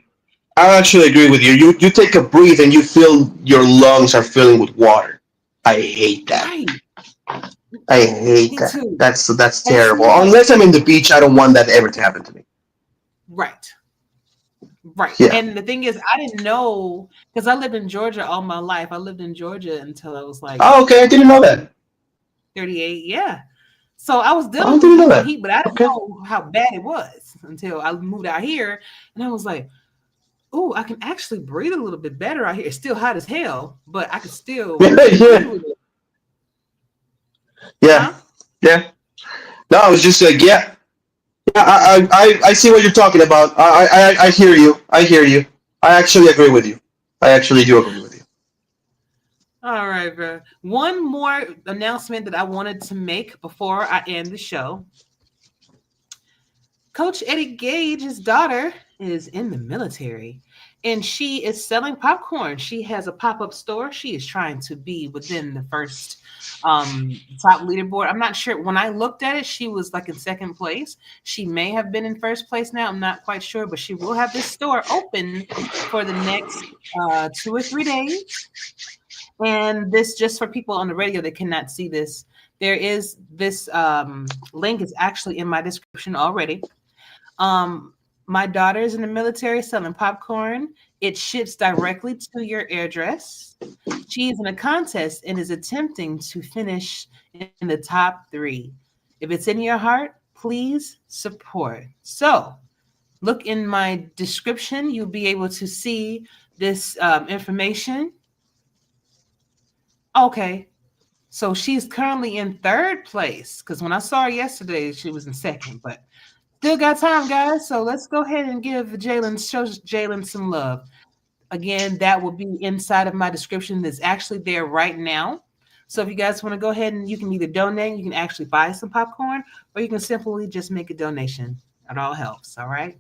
I actually agree with you. You take a breath and you feel your lungs are filling with water. I hate that. Right. I hate Me that. too. That's And terrible. see, like, Unless I'm in the beach, I don't want that ever to happen to me. right. Right. Yeah. And the thing is, I didn't know because I lived in Georgia all my life. I lived in Georgia until I was like Oh, okay. I didn't know that. 38. Yeah. So I was Oh, I dealing with didn't know humid that. heat, but I didn't Okay. know how bad it was until I moved out here. And I was like, oh, I can actually breathe a little bit better out here. It's still hot as hell, but I can still breathe a Yeah. little. Yeah. Huh? Yeah. No, I was just like, yeah. Yeah. I see what you're talking about. I hear you. I hear you. I actually agree with you. I actually do agree with you. All right, bro. One more announcement that I wanted to make before I end the show. Coach Eddie Gage's daughter is in the military and she is selling popcorn. She has a pop-up store. She is trying to be within the first top leaderboard. I'm not sure. When I looked at it, she was like in second place. She may have been in first place now. I'm not quite sure, but she will have this store open for the next 2 or 3 days. And this, just for people on the radio that cannot see this, there is this link is actually in my description already. My daughter is in the military selling popcorn. It ships directly to your address. She is in a contest and is attempting to finish in the top 3. If it's in your heart, please support. So look in my description. You'll be able to see this information. Okay. So she's currently in third place because when I saw her yesterday, she was in second, but Still got time, guys. So let's go ahead and give Jaylin some love. Again, that will be inside of my description. That's actually there right now. So if you guys want to go ahead and you can either donate, you can actually buy some popcorn, or you can simply just make a donation. It all helps. All right.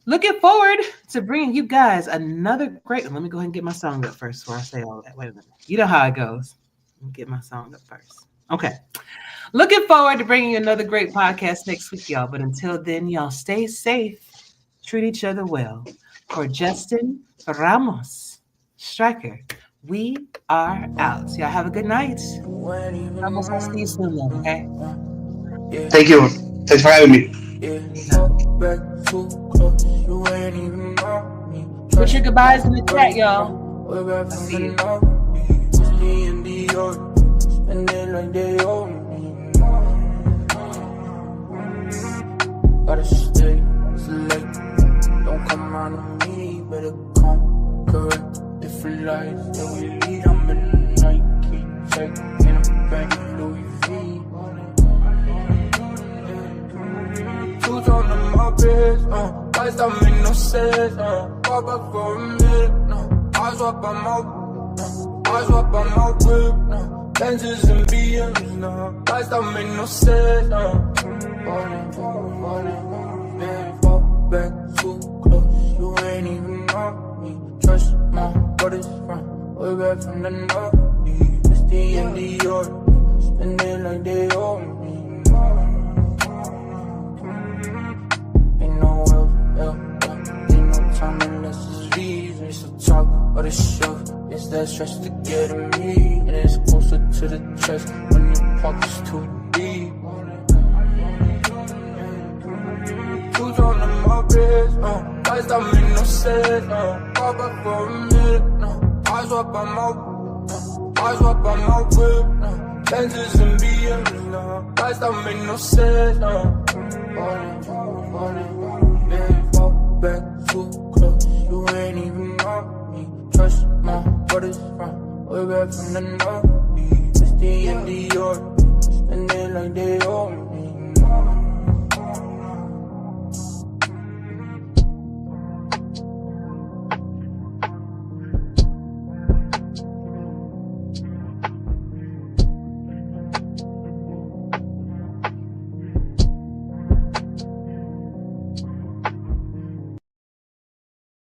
Looking forward to bringing you guys another great. Let me go ahead and get my song up first before I say all that. Wait a minute. You know how it goes. Let me get my song up first. Okay. Looking forward to bringing you another great podcast next week, y'all. But until then, y'all stay safe, treat each other well. For Justin Ramos, Striker, we are out. Y'all have a good night. Ramos, I'll see you soon, though, okay? Thank you. Thanks for having me. Put your goodbyes in the chat, y'all. I'll see you. Gotta stay select. Don't come around to me, better come correct. Different lives that we lead. I'm in the Nike check in a bag of Louis V. Truth on my bed, lies that make no sense. Pop back for a minute, eyes up on my whip. Lenses and BMs, lies that make no sense. Fall back too close, you ain't even know me. Trust my brothers from way back from the north. It's the end of your spending like they owe me. Ain't no else, ain't no time unless it's reason. It's the top of the shelf, it's that stress to get at me. And it's closer to the chest when your pocket's too deep. Truth on my wrist, lies that make no sense. Pop back for a minute, eyes up on my whip. Lenses and BMs, lies that make no sense. Fall back too close, you ain't even know me. Trust my brothers from way back from the north. It's the end of your spending like they owe me.